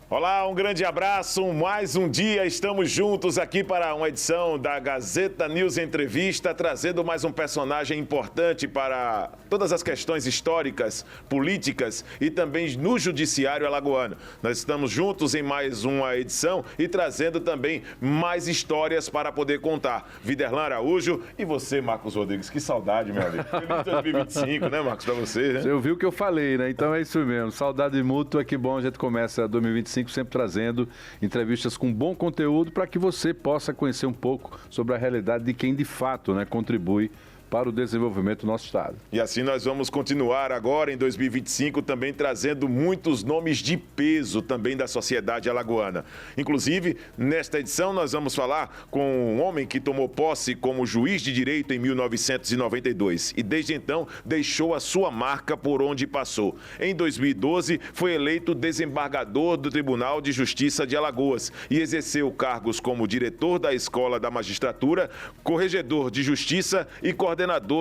Olá, um grande abraço, mais um dia, estamos juntos aqui para uma edição da Gazeta News Entrevista, trazendo mais um personagem importante para todas as questões históricas, políticas e também no judiciário alagoano. Nós estamos juntos em mais uma edição e trazendo também mais histórias para poder contar. Viderlan Araújo e você, Marcos Rodrigues, que saudade, meu amigo. Feliz 2025, né, Marcos, para você, né? Você ouviu o que eu falei, né? Então é isso mesmo, saudade mútua, que bom, a gente começa 2025 sempre trazendo entrevistas com bom conteúdo para que você possa conhecer um pouco sobre a realidade de quem de fato, né, contribui para o desenvolvimento do nosso estado. E assim nós vamos continuar agora em 2025 também trazendo muitos nomes de peso também da sociedade alagoana. Inclusive, nesta edição nós vamos falar com um homem que tomou posse como juiz de direito em 1992 e desde então deixou a sua marca por onde passou. Em 2012 foi eleito desembargador do Tribunal de Justiça de Alagoas e exerceu cargos como diretor da Escola da Magistratura, corregedor de Justiça e coordenador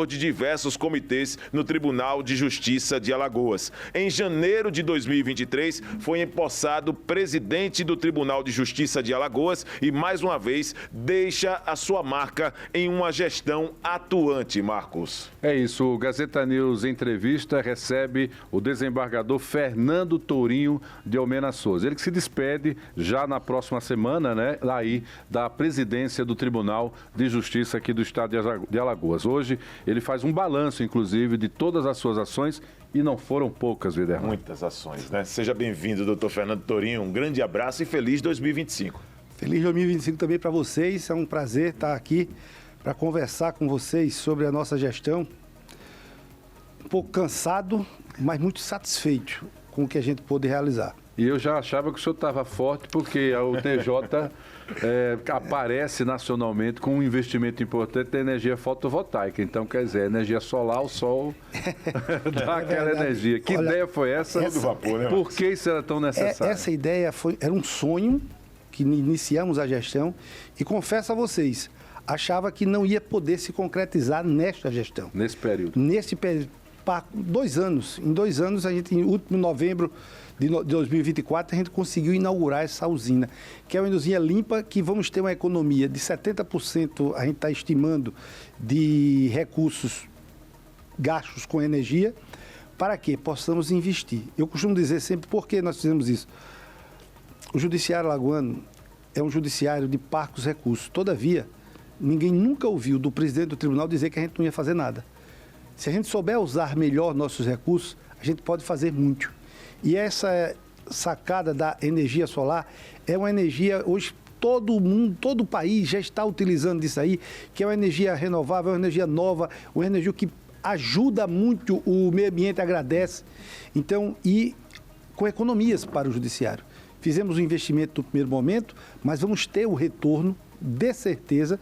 de diversos comitês no Tribunal de Justiça de Alagoas. Em janeiro de 2023, foi empossado presidente do Tribunal de Justiça de Alagoas e, mais uma vez, deixa a sua marca em uma gestão atuante, Marcos. É isso, o Gazeta News Entrevista recebe o desembargador Fernando Tourinho de Almena Souza. Ele que se despede já na próxima semana, né, aí da presidência do Tribunal de Justiça aqui do estado de Alagoas. Hoje ele faz um balanço, inclusive, de todas as suas ações e não foram poucas, Viderlan. Muitas ações, né? Seja bem-vindo, doutor Fernando Tourinho. Um grande abraço e feliz 2025. Feliz 2025 também para vocês. É um prazer estar aqui para conversar com vocês sobre a nossa gestão. Um pouco cansado, mas muito satisfeito com o que a gente pôde realizar. E eu já achava que o senhor estava forte porque o TJ aparece nacionalmente com um investimento importante da energia fotovoltaica. Então, quer dizer, energia solar, o sol dá aquela energia. Que ideia foi essa? Todo vapor, né? Por que isso era tão necessário? Essa ideia era um sonho que iniciamos a gestão e confesso a vocês, achava que não ia poder se concretizar nesta gestão. Nesse período? Nesse período, 2 anos. Em 2 anos, a gente, em último novembro de 2024, a gente conseguiu inaugurar essa usina, que é uma usina limpa, que vamos ter uma economia de 70%, a gente está estimando, de recursos gastos com energia, para que possamos investir. Eu costumo dizer sempre por que nós fizemos isso. O judiciário alagoano é um judiciário de parcos recursos. Todavia, ninguém nunca ouviu do presidente do tribunal dizer que a gente não ia fazer nada. Se a gente souber usar melhor nossos recursos, a gente pode fazer muito. E essa sacada da energia solar é uma energia, hoje todo mundo, todo o país já está utilizando disso aí, que é uma energia renovável, uma energia nova, uma energia que ajuda muito, o meio ambiente agradece. Então, e com economias para o judiciário. Fizemos um investimento no primeiro momento, mas vamos ter o retorno, de certeza.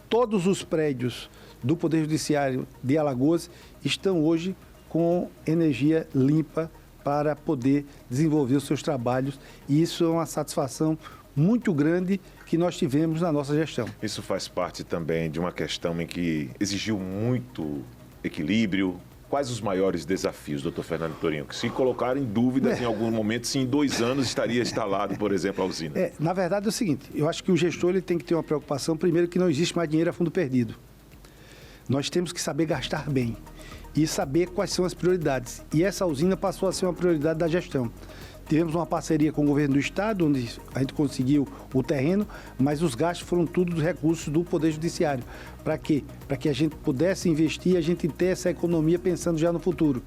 Todos os prédios do Poder Judiciário de Alagoas estão hoje com energia limpa para poder desenvolver os seus trabalhos. E isso é uma satisfação muito grande que nós tivemos na nossa gestão. Isso faz parte também de uma questão em que exigiu muito equilíbrio. Quais os maiores desafios, doutor Fernando Tourinho? Que se colocar em dúvidas em algum momento, se em 2 anos estaria instalado, por exemplo, a usina. Na verdade é o seguinte, eu acho que o gestor ele tem que ter uma preocupação, primeiro, que não existe mais dinheiro a fundo perdido. Nós temos que saber gastar bem e saber quais são as prioridades. E essa usina passou a ser uma prioridade da gestão. Tivemos uma parceria com o governo do estado, onde a gente conseguiu o terreno, mas os gastos foram tudo dos recursos do Poder Judiciário. Para quê? Para que a gente pudesse investir e a gente ter essa economia pensando já no futuro.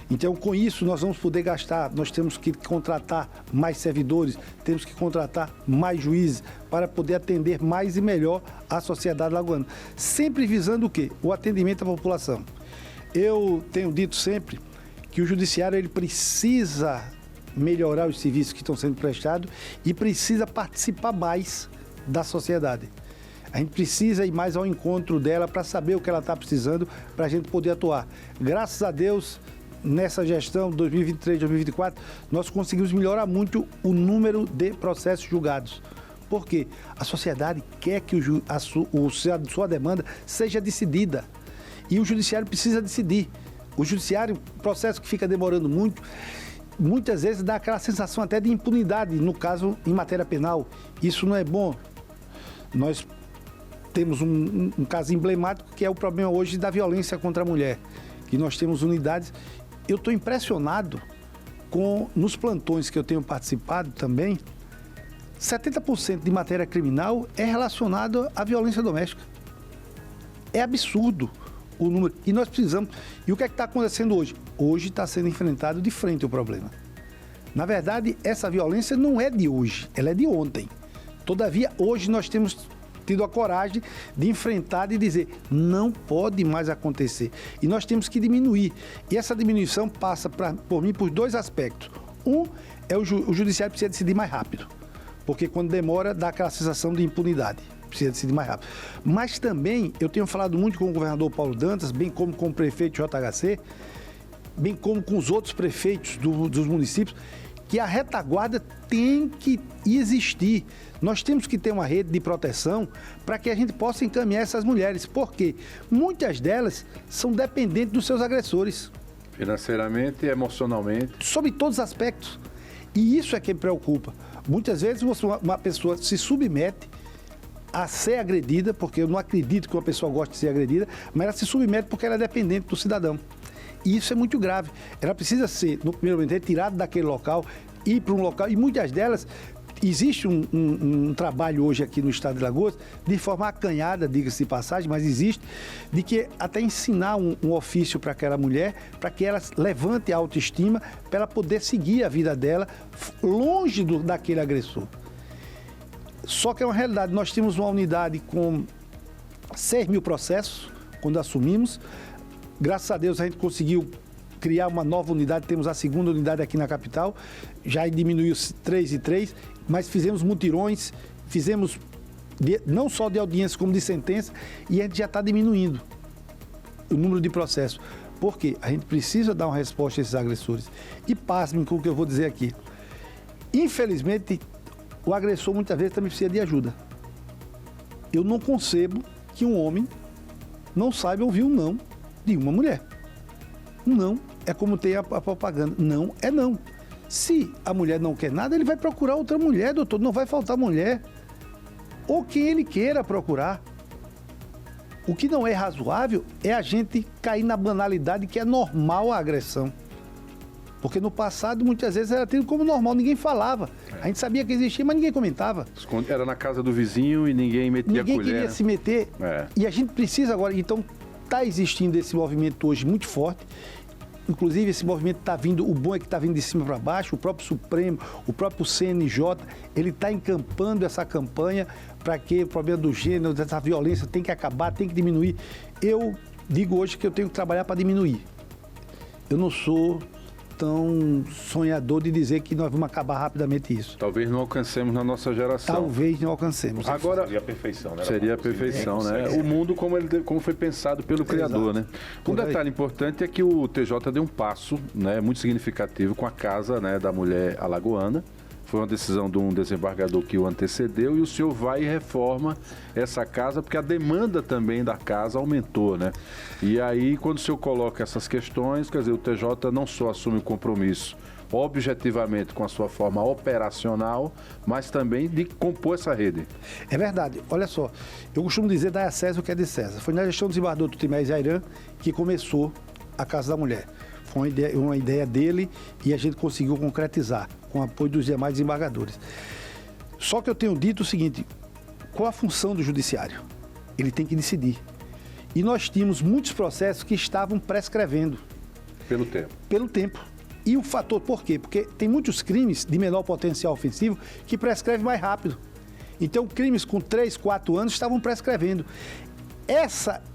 Então, com isso, nós vamos poder gastar, nós temos que contratar mais servidores, temos que contratar mais juízes para poder atender mais e melhor a sociedade lagoana. Sempre visando o quê? O atendimento à população. Eu tenho dito sempre que o judiciário ele precisa melhorar os serviços que estão sendo prestados e precisa participar mais da sociedade. A gente precisa ir mais ao encontro dela para saber o que ela está precisando para a gente poder atuar. Graças a Deus, nessa gestão 2023-2024, nós conseguimos melhorar muito o número de processos julgados. Por quê? A sociedade quer que a sua demanda seja decidida. E o judiciário precisa decidir. O judiciário, processo que fica demorando muito, muitas vezes dá aquela sensação até de impunidade, no caso, em matéria penal. Isso não é bom. Nós temos um caso emblemático que é o problema hoje da violência contra a mulher, que nós temos unidades. Eu estou impressionado nos plantões que eu tenho participado também, 70% de matéria criminal é relacionada à violência doméstica. É absurdo o número. E nós precisamos... E o que é que está acontecendo hoje? Hoje está sendo enfrentado de frente o problema. Na verdade, essa violência não é de hoje, ela é de ontem. Todavia, hoje nós temos tido a coragem de enfrentar e dizer, não pode mais acontecer. E nós temos que diminuir. E essa diminuição passa, por mim, por dois aspectos. Um, é o judiciário precisa decidir mais rápido. Porque quando demora, dá aquela sensação de impunidade. Precisa decidir mais rápido. Mas também, eu tenho falado muito com o governador Paulo Dantas, bem como com o prefeito JHC, bem como com os outros prefeitos dos municípios, que a retaguarda tem que existir. Nós temos que ter uma rede de proteção para que a gente possa encaminhar essas mulheres, porque muitas delas são dependentes dos seus agressores. Financeiramente e emocionalmente. Sob todos os aspectos. E isso é que me preocupa. Muitas vezes uma pessoa se submete a ser agredida, porque eu não acredito que uma pessoa goste de ser agredida, mas ela se submete porque ela é dependente do cidadão. E isso é muito grave. Ela precisa ser, no primeiro momento, retirada daquele local, ir para um local, e muitas delas, existe um trabalho hoje aqui no estado de Alagoas, de forma acanhada, diga-se de passagem, mas existe, de que até ensinar um ofício para aquela mulher, para que ela levante a autoestima, para ela poder seguir a vida dela longe daquele agressor. Só que é uma realidade, nós temos uma unidade com 6 mil processos, quando assumimos. Graças a Deus a gente conseguiu criar uma nova unidade, temos a segunda unidade aqui na capital, já diminuiu 3 e 3, mas fizemos mutirões, fizemos não só de audiência como de sentença, e a gente já está diminuindo o número de processos. Por quê? A gente precisa dar uma resposta a esses agressores. E pasmem com o que eu vou dizer aqui. Infelizmente, o agressor muitas vezes também precisa de ajuda. Eu não concebo que um homem não saiba ouvir um não de uma mulher. Não é como tem a propaganda. Não é não. Se a mulher não quer nada, ele vai procurar outra mulher, doutor. Não vai faltar mulher. Ou quem ele queira procurar. O que não é razoável é a gente cair na banalidade que é normal a agressão. Porque no passado, muitas vezes, era tido como normal, ninguém falava. A gente sabia que existia, mas ninguém comentava. Era na casa do vizinho e ninguém metia a colher. Ninguém queria se meter. E a gente precisa agora... Então, está existindo esse movimento hoje muito forte. Inclusive, esse movimento está vindo... O bom é que está vindo de cima para baixo. O próprio Supremo, o próprio CNJ, ele está encampando essa campanha para que o problema do gênero, dessa violência, tem que acabar, tem que diminuir. Eu digo hoje que eu tenho que trabalhar para diminuir. Eu não sou tão sonhador de dizer que nós vamos acabar rapidamente isso. Talvez não alcancemos na nossa geração. Talvez não alcancemos. Agora, seria a perfeição, né? Seria a perfeição, né? O mundo como foi pensado pelo Criador, né? Um detalhe importante é que o TJ deu um passo, né, muito significativo com a Casa, né, da Mulher Alagoana. Foi uma decisão de um desembargador que o antecedeu e o senhor vai e reforma essa casa, porque a demanda também da casa aumentou, né? E aí, quando o senhor coloca essas questões, quer dizer, o TJ não só assume o compromisso objetivamente com a sua forma operacional, mas também de compor essa rede. É verdade. Olha só, eu costumo dizer dar a César o que é de César. Foi na gestão do desembargador Tutimés Jairan que começou a Casa da Mulher. Foi uma ideia dele e a gente conseguiu concretizar com o apoio dos demais desembargadores. Só que eu tenho dito o seguinte, qual a função do judiciário? Ele tem que decidir. E nós tínhamos muitos processos que estavam prescrevendo. Pelo tempo. Pelo tempo. E o fator, por quê? Porque tem muitos crimes de menor potencial ofensivo que prescrevem mais rápido. Então, crimes com 3, 4 anos estavam prescrevendo.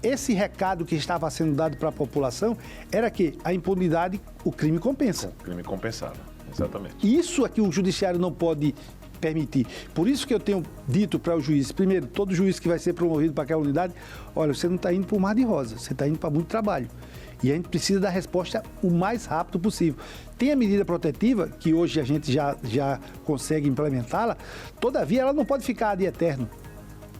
Esse recado que estava sendo dado para a população era que a impunidade, o crime compensa. O crime compensava, exatamente. Isso é que o judiciário não pode permitir. Por isso que eu tenho dito para o juiz, primeiro, todo juiz que vai ser promovido para aquela unidade, olha, você não está indo para o mar de rosa, você está indo para muito trabalho. E a gente precisa dar resposta o mais rápido possível. Tem a medida protetiva, que hoje a gente já consegue implementá-la, todavia ela não pode ficar de eterno.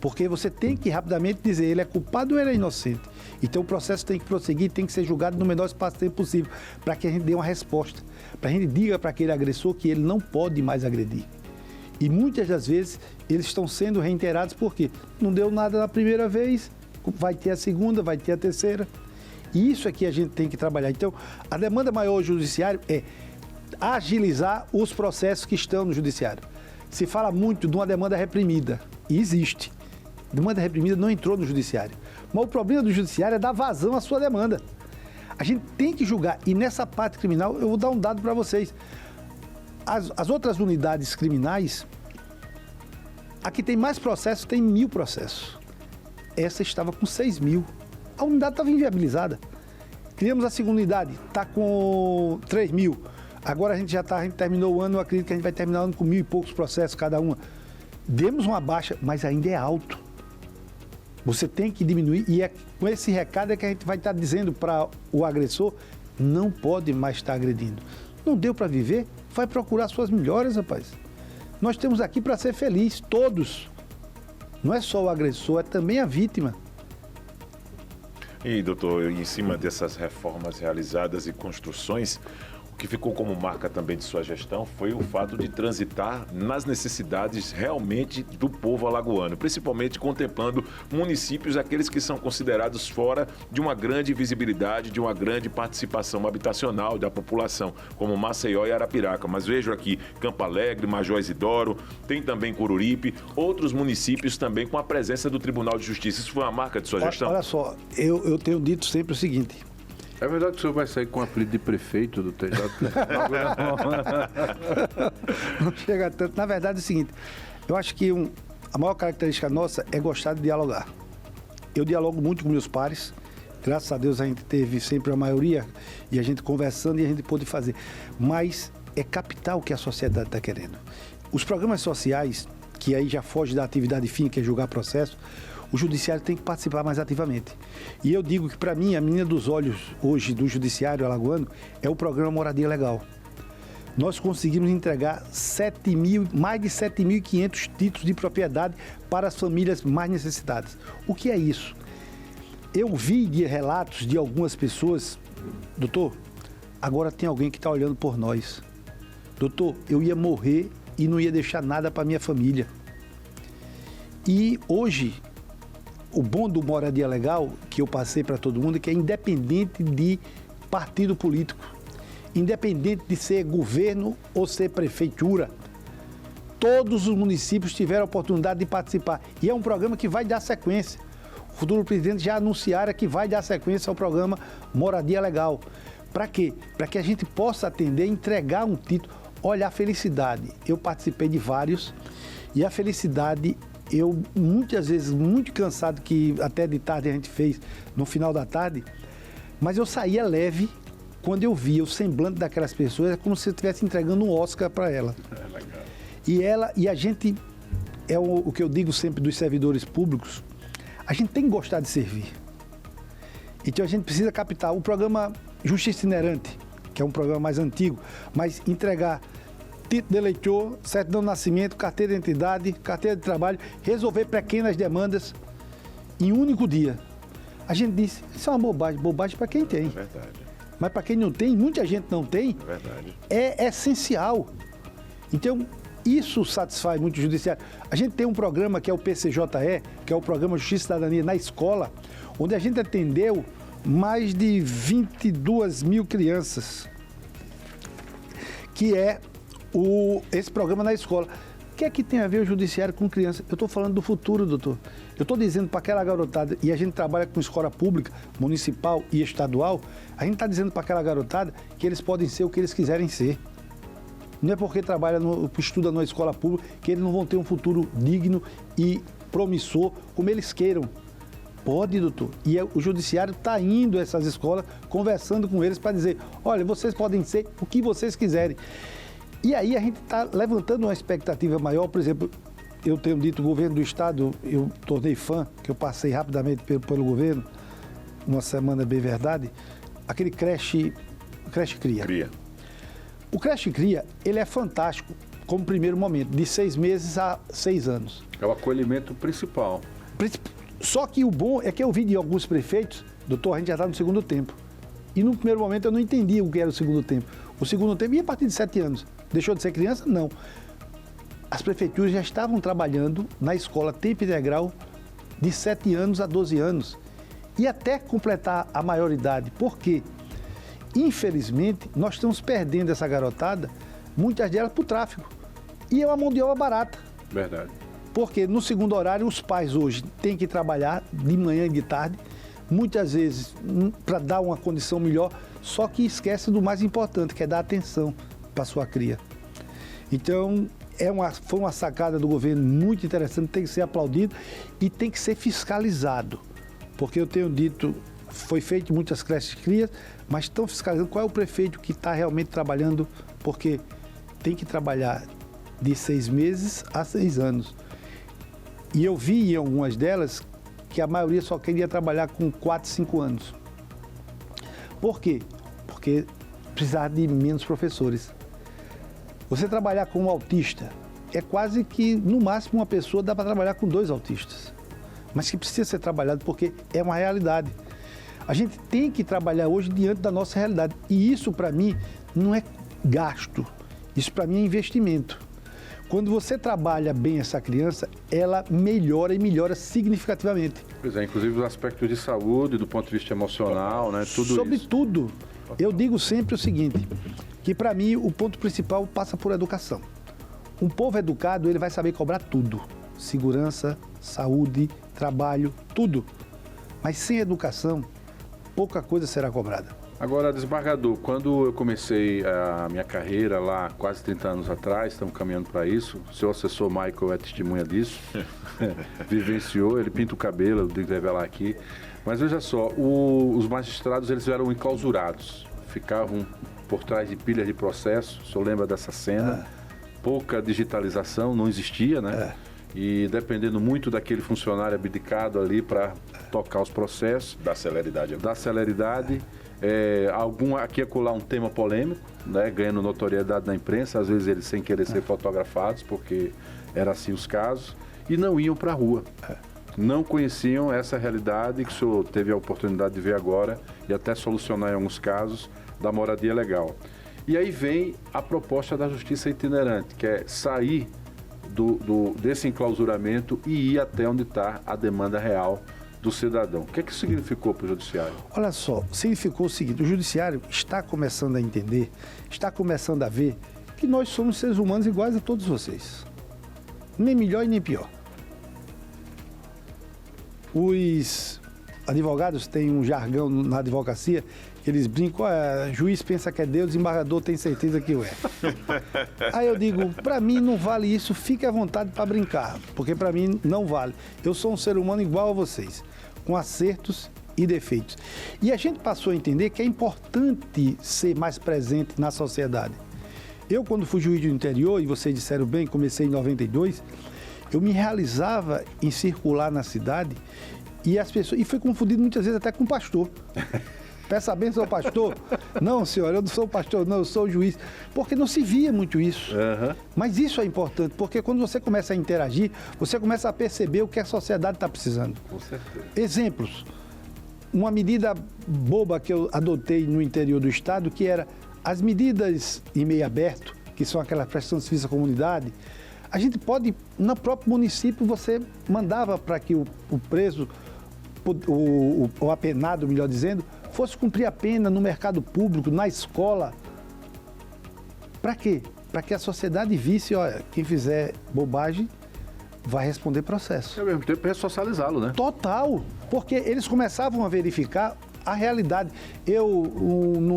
Porque você tem que rapidamente dizer ele é culpado ou ele é inocente. Então o processo tem que prosseguir, tem que ser julgado no menor espaço de tempo possível, para que a gente dê uma resposta, para a gente diga para aquele agressor que ele não pode mais agredir. E muitas das vezes eles estão sendo reiterados porque não deu nada na primeira vez, vai ter a segunda, vai ter a terceira. E isso é que a gente tem que trabalhar. Então, a demanda maior do judiciário é agilizar os processos que estão no judiciário. Se fala muito de uma demanda reprimida, e existe. Demanda reprimida não entrou no judiciário. Mas o problema do judiciário é dar vazão à sua demanda. A gente tem que julgar. E nessa parte criminal, eu vou dar um dado para vocês. As outras unidades criminais, a que tem mais processos, tem 1.000 processos. Essa estava com 6.000. A unidade estava inviabilizada. Criamos a segunda unidade, está com 3.000. Agora a gente terminou o ano, eu acredito que a gente vai terminar o ano com 1.000 e poucos processos cada uma. Demos uma baixa, mas ainda é alto. Você tem que diminuir e é com esse recado é que a gente vai estar dizendo para o agressor, não pode mais estar agredindo. Não deu para viver? Vai procurar suas melhoras, rapaz. Nós temos aqui para ser feliz, todos. Não é só o agressor, é também a vítima. E, doutor, em cima dessas reformas realizadas e construções, o que ficou como marca também de sua gestão foi o fato de transitar nas necessidades realmente do povo alagoano, principalmente contemplando municípios, aqueles que são considerados fora de uma grande visibilidade, de uma grande participação habitacional da população, como Maceió e Arapiraca. Mas vejo aqui Campo Alegre, Major Isidoro, tem também Coruripe, outros municípios também com a presença do Tribunal de Justiça. Isso foi uma marca de sua gestão? Olha só, eu tenho dito sempre o seguinte... É verdade que o senhor vai sair com o apelido de prefeito do TJ? Não chega tanto. Na verdade é o seguinte, eu acho que a maior característica nossa é gostar de dialogar. Eu dialogo muito com meus pares, graças a Deus a gente teve sempre a maioria e a gente conversando e a gente pôde fazer. Mas é capital o que a sociedade está querendo. Os programas sociais, que aí já foge da atividade fim, que é julgar processo, o judiciário tem que participar mais ativamente. E eu digo que, para mim, a menina dos olhos hoje do judiciário alagoano é o programa Moradia Legal. Nós conseguimos entregar mais de 7.500 títulos de propriedade para as famílias mais necessitadas. O que é isso? Eu vi de relatos de algumas pessoas, doutor, agora tem alguém que está olhando por nós. Doutor, eu ia morrer e não ia deixar nada para minha família. E hoje... O bom do Moradia Legal, que eu passei para todo mundo, é que é independente de partido político, independente de ser governo ou ser prefeitura. Todos os municípios tiveram a oportunidade de participar. E é um programa que vai dar sequência. O futuro presidente já anunciara que vai dar sequência ao programa Moradia Legal. Para quê? Para que a gente possa atender, entregar um título. Olha, a felicidade. Eu participei de vários e a felicidade... Eu, muitas vezes, muito cansado, que até de tarde a gente fez, no final da tarde, mas eu saía leve quando eu via o semblante daquelas pessoas, é como se eu estivesse entregando um Oscar para ela. E a gente, é o que eu digo sempre dos servidores públicos, a gente tem que gostar de servir. Então a gente precisa captar o programa Justiça Itinerante, que é um programa mais antigo, mas entregar título de eleitor, certidão de nascimento, carteira de identidade, carteira de trabalho, resolver pequenas demandas em um único dia. A gente disse, isso é uma bobagem. Bobagem para quem tem. É verdade. Mas para quem não tem, muita gente não tem, É verdade. é essencial. Então, isso satisfaz muito o judiciário. A gente tem um programa que é o PCJE, que é o Programa Justiça e Cidadania na Escola, onde a gente atendeu mais de 22.000 crianças, que é esse programa na escola. O que é que tem a ver o judiciário com criança? Eu estou falando do futuro, doutor. Eu estou dizendo para aquela garotada, e a gente trabalha com escola pública, municipal e estadual, a gente está dizendo para aquela garotada que eles podem ser o que eles quiserem ser. Não é porque estuda numa escola pública que eles não vão ter um futuro digno e promissor como eles queiram. Pode, doutor. E o judiciário está indo a essas escolas, conversando com eles para dizer, olha, vocês podem ser o que vocês quiserem. E aí a gente está levantando uma expectativa maior. Por exemplo, eu tenho dito, o governo do estado, eu tornei fã, que eu passei rapidamente pelo governo, uma semana bem verdade, aquele creche Cria. O creche Cria, ele é fantástico como primeiro momento, de 6 meses a 6 anos. É o acolhimento principal. Só que o bom é que eu vi de alguns prefeitos, doutor, a gente já está no segundo tempo. E no primeiro momento eu não entendia o que era o segundo tempo. O segundo tempo ia a partir de 7 anos. Deixou de ser criança? Não. As prefeituras já estavam trabalhando na escola tempo integral de 7 anos a 12 anos. E até completar a maioridade. Por quê? Infelizmente, nós estamos perdendo essa garotada, muitas delas para o tráfico. E é uma mão de obra barata. Verdade. Porque no segundo horário, os pais hoje têm que trabalhar de manhã e de tarde, muitas vezes para dar uma condição melhor, só que esquece do mais importante, que é dar atenção para sua cria. Então, foi uma sacada do governo muito interessante, tem que ser aplaudido e tem que ser fiscalizado. Porque eu tenho dito, foi feito muitas creches crias, mas estão fiscalizando qual é o prefeito que está realmente trabalhando, porque tem que trabalhar de 6 meses a 6 anos. E eu vi em algumas delas que a maioria só queria trabalhar com 4, 5 anos. Por quê? Porque precisava de menos professores. Você trabalhar com um autista é quase que, no máximo, uma pessoa dá para trabalhar com 2 autistas. Mas que precisa ser trabalhado porque é uma realidade. A gente tem que trabalhar hoje diante da nossa realidade. E isso, para mim, não é gasto. Isso, para mim, é investimento. Quando você trabalha bem essa criança, ela melhora e melhora significativamente. Pois é, inclusive os aspectos de saúde, do ponto de vista emocional, né? Tudo Sobretudo, eu digo sempre o seguinte, que para mim o ponto principal passa por educação. Um povo educado, ele vai saber cobrar tudo. Segurança, saúde, trabalho, tudo. Mas sem educação, pouca coisa será cobrada. Agora, desembargador, quando eu comecei a minha carreira lá, quase 30 anos atrás, estamos caminhando para isso, o seu assessor Michael é testemunha disso, vivenciou, ele pinta o cabelo, eu tenho que revelar aqui. Mas veja só, os magistrados, eles eram enclausurados, ficavam por trás de pilhas de processo, o senhor lembra dessa cena? Pouca digitalização, não existia, né? E dependendo muito daquele funcionário abdicado ali para tocar os processos. Da celeridade. Da celeridade. Aqui e acolá um tema polêmico, né, ganhando notoriedade na imprensa, às vezes eles sem querer ser fotografados, porque era assim os casos, e não iam para a rua. Não conheciam essa realidade que o senhor teve a oportunidade de ver agora e até solucionar em alguns casos da moradia legal. E aí vem a proposta da justiça itinerante, que é sair desse enclausuramento e ir até onde está a demanda real do cidadão. O que é que isso significou para o judiciário? Olha só, significou o seguinte, o judiciário está começando a entender, está começando a ver que nós somos seres humanos iguais a todos vocês. Nem melhor e nem pior. Os advogados têm um jargão na advocacia, que eles brincam, juiz pensa que é Deus, desembargador tem certeza que o é. Aí eu digo, para mim não vale isso, fique à vontade para brincar, porque para mim não vale. Eu sou um ser humano igual a vocês, com acertos e defeitos. E a gente passou a entender que é importante ser mais presente na sociedade. Eu, quando fui juiz do interior, e vocês disseram bem, comecei em 92, eu me realizava em circular na cidade e as pessoas, e foi confundido muitas vezes até com pastor. Peça bem, sou pastor? Não, senhor, eu não sou pastor, não, eu sou juiz. Porque não se via muito isso. Mas isso é importante, porque quando você começa a interagir, você começa a perceber o que a sociedade está precisando. Com certeza. Exemplos. Uma medida boba que eu adotei no interior do estado, que era as medidas em meio aberto, que são aquela prestação de serviço à comunidade, a gente pode, no próprio município, você mandava para que o preso, o apenado, melhor dizendo, fosse cumprir a pena no mercado público, na escola. Para quê? Para que a sociedade visse, olha, quem fizer bobagem vai responder processo. E ao mesmo tempo ressocializá-lo, né? Total, porque eles começavam a verificar a realidade.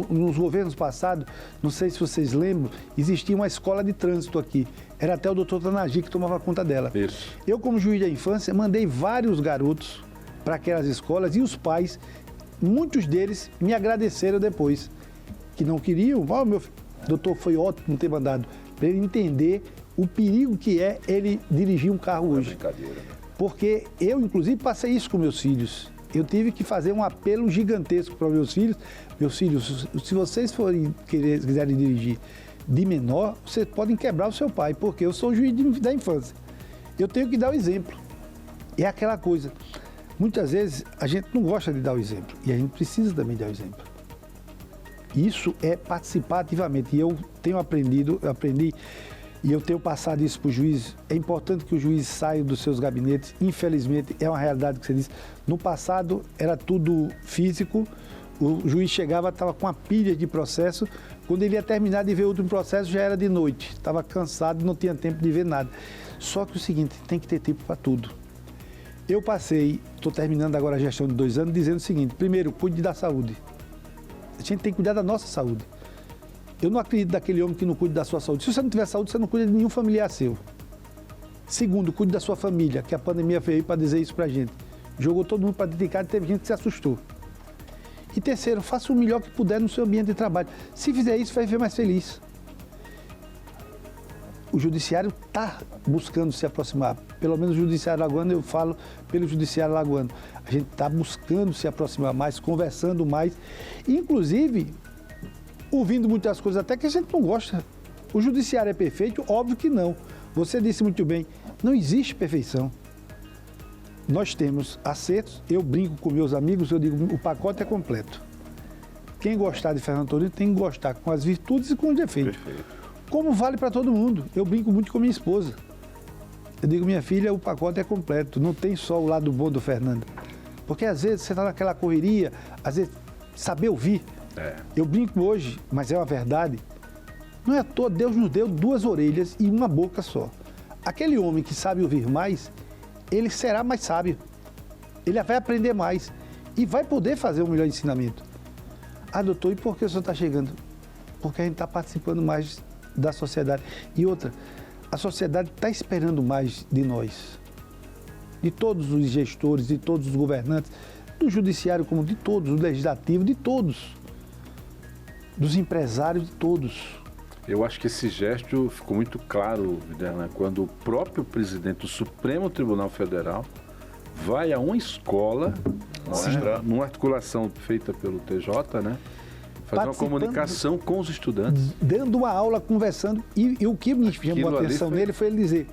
Nos governos passados, não sei se vocês lembram, existia uma escola de trânsito aqui. Era até o doutor Tanagi que tomava conta dela. Isso. Eu, como juiz da infância, mandei vários garotos para aquelas escolas e os pais, muitos deles me agradeceram depois, que não queriam. Meu doutor, foi ótimo ter mandado, para ele entender o perigo que é ele dirigir um carro hoje. Brincadeira, né? Porque eu, inclusive, passei isso com meus filhos. Eu tive que fazer um apelo gigantesco para meus filhos. Meus filhos, se vocês quiserem dirigir de menor, vocês podem quebrar o seu pai, porque eu sou juiz da infância. Eu tenho que dar o exemplo. é aquela coisa. Muitas vezes a gente não gosta de dar o exemplo e a gente precisa também dar o exemplo. Isso é participar ativamente. E eu tenho aprendido, eu aprendi e eu tenho passado isso para o juiz. É importante que o juiz saia dos seus gabinetes. Infelizmente, é uma realidade que você disse. No passado era tudo físico. O juiz chegava, estava com uma pilha de processo. Quando ele ia terminar de ver o último processo, já era de noite. Estava cansado, não tinha tempo de ver nada. Só que o seguinte, tem que ter tempo para tudo. Eu estou terminando agora a gestão de 2 anos, dizendo o seguinte: primeiro, cuide da saúde. A gente tem que cuidar da nossa saúde. Eu não acredito naquele homem que não cuida da sua saúde. Se você não tiver saúde, você não cuida de nenhum familiar seu. Segundo, cuide da sua família, que a pandemia veio para dizer isso para a gente. Jogou todo mundo para dentro de casa e teve gente que se assustou. E terceiro, faça o melhor que puder no seu ambiente de trabalho. Se fizer isso, vai viver mais feliz. O judiciário está buscando se aproximar. Pelo menos o judiciário alagoano, eu falo pelo judiciário alagoano. A gente está buscando se aproximar mais, conversando mais, inclusive ouvindo muitas coisas até que a gente não gosta. O judiciário é perfeito? Óbvio que não. Você disse muito bem, não existe perfeição. Nós temos acertos, eu brinco com meus amigos, eu digo, o pacote é completo. Quem gostar de Fernando Torino tem que gostar com as virtudes e com os defeitos. Perfeito. Como vale para todo mundo. Eu brinco muito com minha esposa. Eu digo, minha filha, o pacote é completo, não tem só o lado bom do Fernando. Porque às vezes você está naquela correria, às vezes saber ouvir. Eu brinco hoje, mas é uma verdade. Não é à toa, Deus nos deu 2 orelhas e uma boca só. Aquele homem que sabe ouvir mais, ele será mais sábio. Ele vai aprender mais e vai poder fazer um melhor ensinamento. Ah, doutor, e por que o senhor está chegando? Porque a gente está participando mais da sociedade. E outra, a sociedade está esperando mais de nós. De todos os gestores, de todos os governantes, do judiciário como de todos, do legislativo, de todos. Dos empresários, de todos. Eu acho que esse gesto ficou muito claro, Viderlan, quando o próprio presidente do Supremo Tribunal Federal vai a uma escola, numa articulação feita pelo TJ, né? Fazer uma comunicação com os estudantes. Dando uma aula, conversando. E o que me chamou a atenção nele foi ele dizer: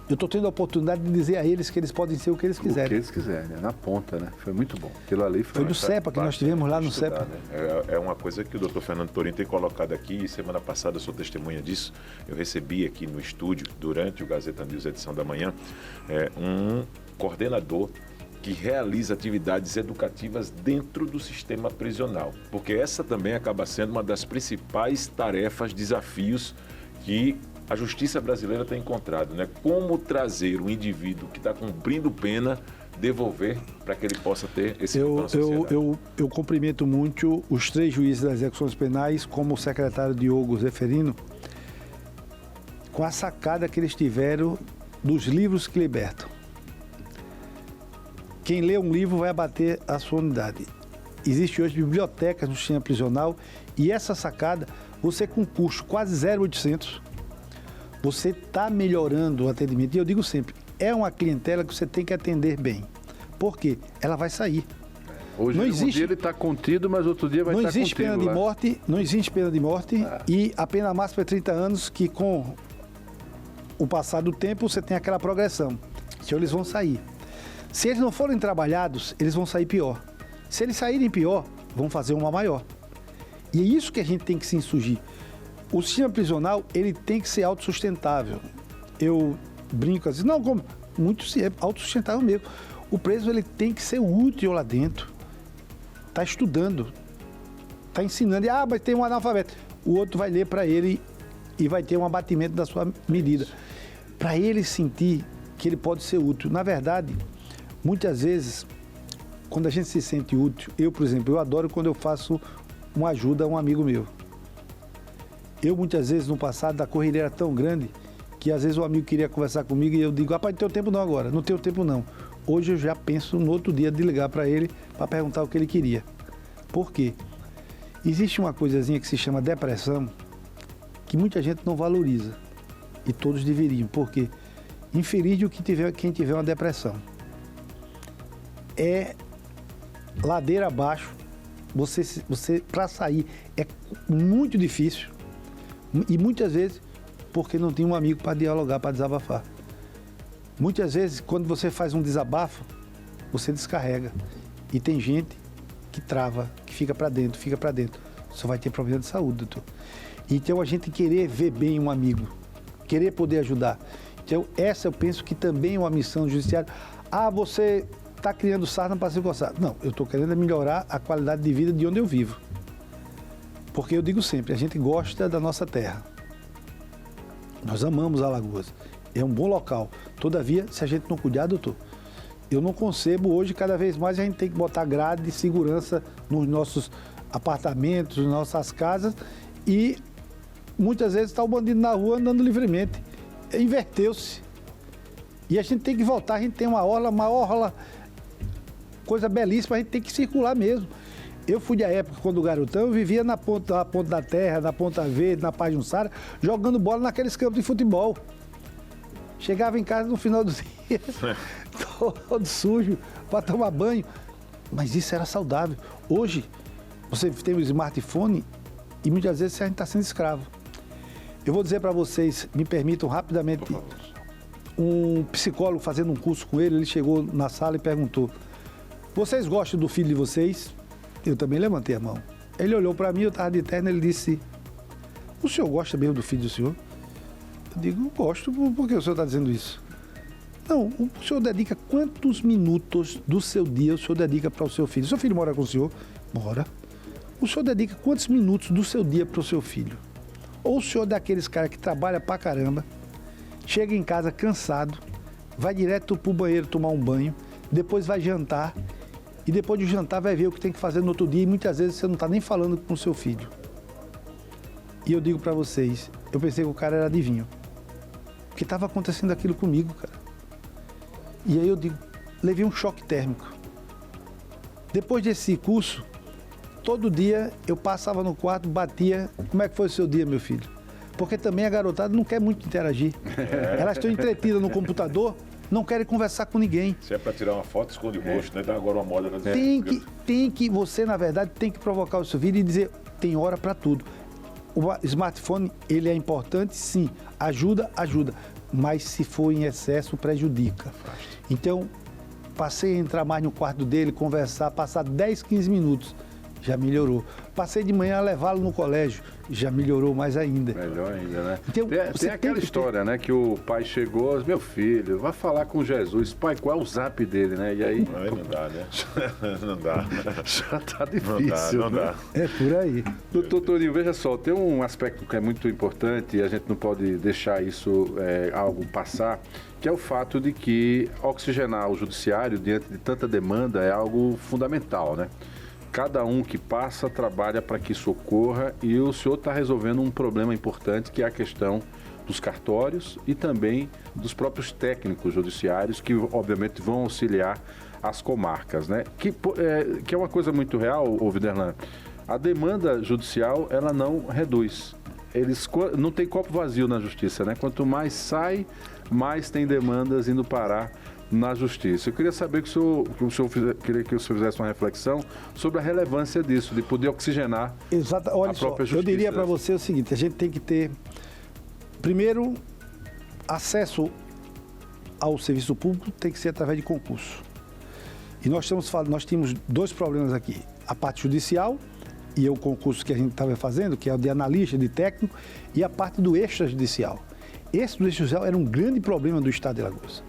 eu estou tendo a oportunidade de dizer a eles que eles podem ser o que eles quiserem. O que eles quiserem, né? Na ponta, né? Foi muito bom. Aquilo ali foi do CEPA, que nós tivemos lá no CEPA. Né? É uma coisa que o doutor Fernando Torino tem colocado aqui, e semana passada eu sou testemunha disso. Eu recebi aqui no estúdio, durante o Gazeta News edição da manhã, um coordenador que realiza atividades educativas dentro do sistema prisional. Porque essa também acaba sendo uma das principais tarefas, desafios que a justiça brasileira tem encontrado, né? Como trazer um indivíduo que está cumprindo pena, devolver para que ele possa ter esse papel na sociedade. Eu cumprimento muito os 3 juízes das execuções penais, como o secretário Diogo Zeferino, com a sacada que eles tiveram dos livros que libertam. Quem lê um livro vai abater a sua unidade. Existe hoje bibliotecas no sistema prisional e essa sacada, você com custo quase 0,800, você está melhorando o atendimento. E eu digo sempre, é uma clientela que você tem que atender bem. Por quê? Ela vai sair. Hoje não existe, um dia ele está contido, mas outro dia vai estar contigo. Não existe pena de morte e a pena máxima é 30 anos, que com o passar do tempo você tem aquela progressão. Então eles vão sair. Se eles não forem trabalhados, eles vão sair pior. Se eles saírem pior, vão fazer uma maior. E é isso que a gente tem que se insurgir. O sistema prisional, ele tem que ser autossustentável. Eu brinco assim, não, como? Muito é autossustentável mesmo. O preso, ele tem que ser útil lá dentro. Está estudando, está ensinando. Mas tem um analfabeto. O outro vai ler para ele e vai ter um abatimento da sua medida. Para ele sentir que ele pode ser útil. Na verdade, muitas vezes, quando a gente se sente útil, eu, por exemplo, eu adoro quando eu faço uma ajuda a um amigo meu. Eu, muitas vezes, no passado, a correria era tão grande que, às vezes, o amigo queria conversar comigo e eu digo, rapaz, não tenho tempo não agora, não tenho tempo não. Hoje eu já penso no outro dia de ligar para ele para perguntar o que ele queria. Por quê? Existe uma coisazinha que se chama depressão que muita gente não valoriza e todos deveriam. Por quê? Infeliz de quem tiver uma depressão. É ladeira abaixo, você para sair é muito difícil e muitas vezes porque não tem um amigo para dialogar, para desabafar. Muitas vezes, quando você faz um desabafo, você descarrega. E tem gente que trava, que fica para dentro. Só vai ter problema de saúde, doutor. Então, a gente querer ver bem um amigo, querer poder ajudar. Então, essa eu penso que também é uma missão do judiciário. Você está criando sarna para se coçar. Não, eu estou querendo melhorar a qualidade de vida de onde eu vivo. Porque eu digo sempre, a gente gosta da nossa terra. Nós amamos Alagoas. É um bom local. Todavia, se a gente não cuidar, doutor, eu não concebo hoje, cada vez mais a gente tem que botar grade de segurança nos nossos apartamentos, nas nossas casas, e muitas vezes está o bandido na rua andando livremente. Inverteu-se. E a gente tem que voltar, a gente tem uma orla, coisa belíssima, a gente tem que circular mesmo. Eu fui da época, quando garotão, eu vivia na ponta da terra, na Ponta Verde, na Pajuçara, jogando bola naqueles campos de futebol. Chegava em casa no final do dia, todo sujo, para tomar banho. Mas isso era saudável. Hoje, você tem o smartphone e muitas vezes a gente está sendo escravo. Eu vou dizer para vocês, me permitam rapidamente, um psicólogo fazendo um curso com ele chegou na sala e perguntou: vocês gostam do filho de vocês? Eu também levantei a mão. Ele olhou para mim, eu estava de terno, ele disse: o senhor gosta mesmo do filho do senhor? Eu digo: gosto, por que o senhor está dizendo isso? Não, o senhor dedica quantos minutos do seu dia o senhor dedica para o seu filho? O seu filho mora com o senhor? Mora. O senhor dedica quantos minutos do seu dia para o seu filho? Ou o senhor é daqueles caras que trabalha pra caramba, chega em casa cansado, vai direto pro banheiro tomar um banho, depois vai jantar, e depois de jantar vai ver o que tem que fazer no outro dia, e muitas vezes você não está nem falando com o seu filho. E eu digo para vocês, eu pensei que o cara era adivinho, porque estava acontecendo aquilo comigo, cara. E aí eu digo, levei um choque térmico. Depois desse curso, todo dia eu passava no quarto, batia, como é que foi o seu dia, meu filho? Porque também a garotada não quer muito interagir. Elas estão entretidas no computador, não querem conversar com ninguém. Se é para tirar uma foto, esconde o rosto, né? Dá agora uma moda. Você, na verdade, tem que provocar o seu filho e dizer, tem hora para tudo. O smartphone, ele é importante, sim. Ajuda. Mas se for em excesso, prejudica. Então, passei a entrar mais no quarto dele, conversar, passar 10, 15 minutos. Já melhorou. Passei de manhã a levá-lo no colégio, já melhorou mais ainda. Melhor ainda, né? Então, tem aquela história, né? Que o pai chegou, meu filho, vai falar com Jesus. Pai, qual é o zap dele, né? E aí... Não dá, né? Não dá. Já tá difícil, não dá. É por aí. Doutor Torinho, veja só, tem um aspecto que é muito importante e a gente não pode deixar isso algo passar, que é o fato de que oxigenar o judiciário diante de tanta demanda é algo fundamental, né? Cada um que passa trabalha para que isso ocorra e o senhor está resolvendo um problema importante, que é a questão dos cartórios e também dos próprios técnicos judiciários, que obviamente vão auxiliar as comarcas, né? Que é uma coisa muito real, Viderlan. A demanda judicial, ela não reduz. Não tem copo vazio na justiça, né? Quanto mais sai, mais tem demandas indo parar na justiça. Eu queria saber queria que o senhor fizesse uma reflexão sobre a relevância disso, de poder oxigenar Olha a só, própria justiça. eu diria para você o seguinte, a gente tem que ter, primeiro, acesso ao serviço público tem que ser através de concurso. E nós tínhamos dois problemas aqui, a parte judicial e o concurso que a gente estava fazendo, que é o de analista, de técnico, e a parte do extrajudicial. Esse do extrajudicial era um grande problema do Estado de Alagoas.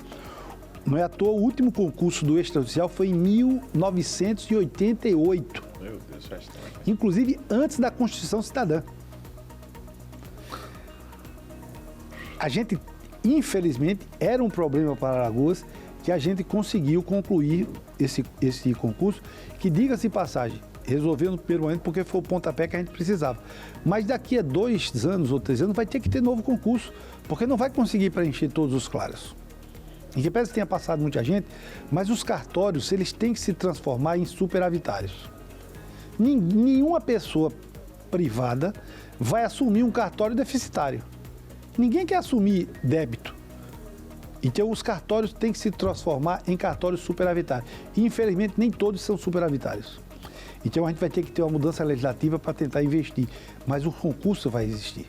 Não é à toa, o último concurso do extrajudicial foi em 1988. Meu Deus, faz tempo. Inclusive antes da Constituição Cidadã. A gente, infelizmente, era um problema para Alagoas que a gente conseguiu concluir esse concurso, que, diga-se de passagem, resolveu no primeiro momento porque foi o pontapé que a gente precisava. Mas daqui a 2 anos ou 3 anos vai ter que ter novo concurso, porque não vai conseguir preencher todos os claros. Em que pese tenha passado muita gente, mas os cartórios, eles têm que se transformar em superavitários. Nenhuma pessoa privada vai assumir um cartório deficitário. Ninguém quer assumir débito. Então, os cartórios têm que se transformar em cartórios superavitários. E, infelizmente, nem todos são superavitários. Então, a gente vai ter que ter uma mudança legislativa para tentar investir. Mas o concurso vai existir.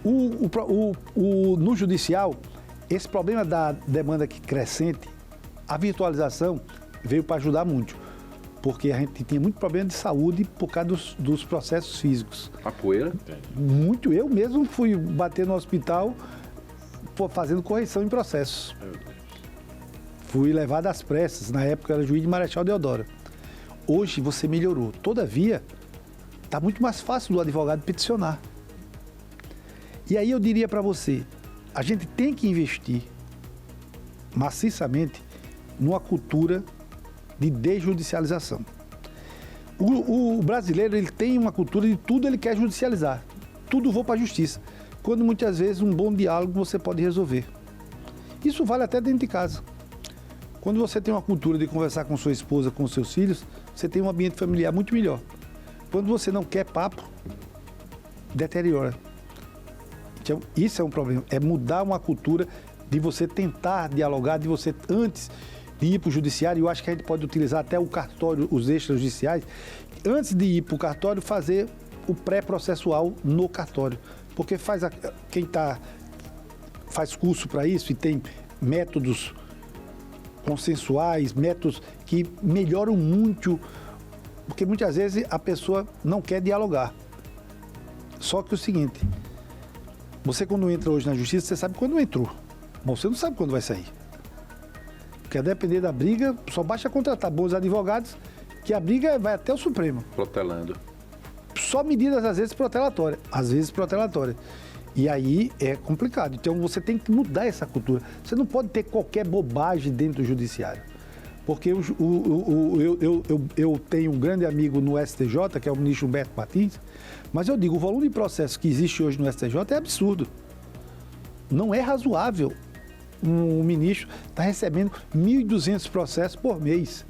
No judicial, esse problema da demanda crescente, a virtualização veio para ajudar muito, porque a gente tinha muito problema de saúde por causa dos processos físicos. A poeira? Muito. Eu mesmo fui bater no hospital fazendo correção em processos. Fui levado às pressas, na época era juiz de Marechal Deodoro. Hoje você melhorou. Todavia, está muito mais fácil do advogado peticionar. E aí eu diria para você, a gente tem que investir maciçamente numa cultura de desjudicialização. O brasileiro ele tem uma cultura de tudo ele quer judicializar. Tudo vou para a justiça. Quando muitas vezes um bom diálogo você pode resolver. Isso vale até dentro de casa. Quando você tem uma cultura de conversar com sua esposa, com seus filhos, você tem um ambiente familiar muito melhor. Quando você não quer papo, deteriora. Então, isso é um problema. É mudar uma cultura de você tentar dialogar, de você, antes de ir para o judiciário, eu acho que a gente pode utilizar até o cartório, os extrajudiciais, antes de ir para o cartório, fazer o pré-processual no cartório. Porque quem faz curso para isso e tem métodos consensuais, métodos que melhoram muito, porque muitas vezes a pessoa não quer dialogar. Só que é o seguinte, você quando entra hoje na justiça, você sabe quando entrou, mas você não sabe quando vai sair. Porque a depender da briga, só basta contratar bons advogados, que a briga vai até o Supremo. Protelando. Só medidas, às vezes, protelatórias. Às vezes, protelatórias. E aí é complicado. Então, você tem que mudar essa cultura. Você não pode ter qualquer bobagem dentro do judiciário. Porque eu tenho um grande amigo no STJ, que é o ministro Humberto Martins, mas eu digo, o volume de processo que existe hoje no STJ é absurdo. Não é razoável um ministro estar recebendo 1.200 processos por mês.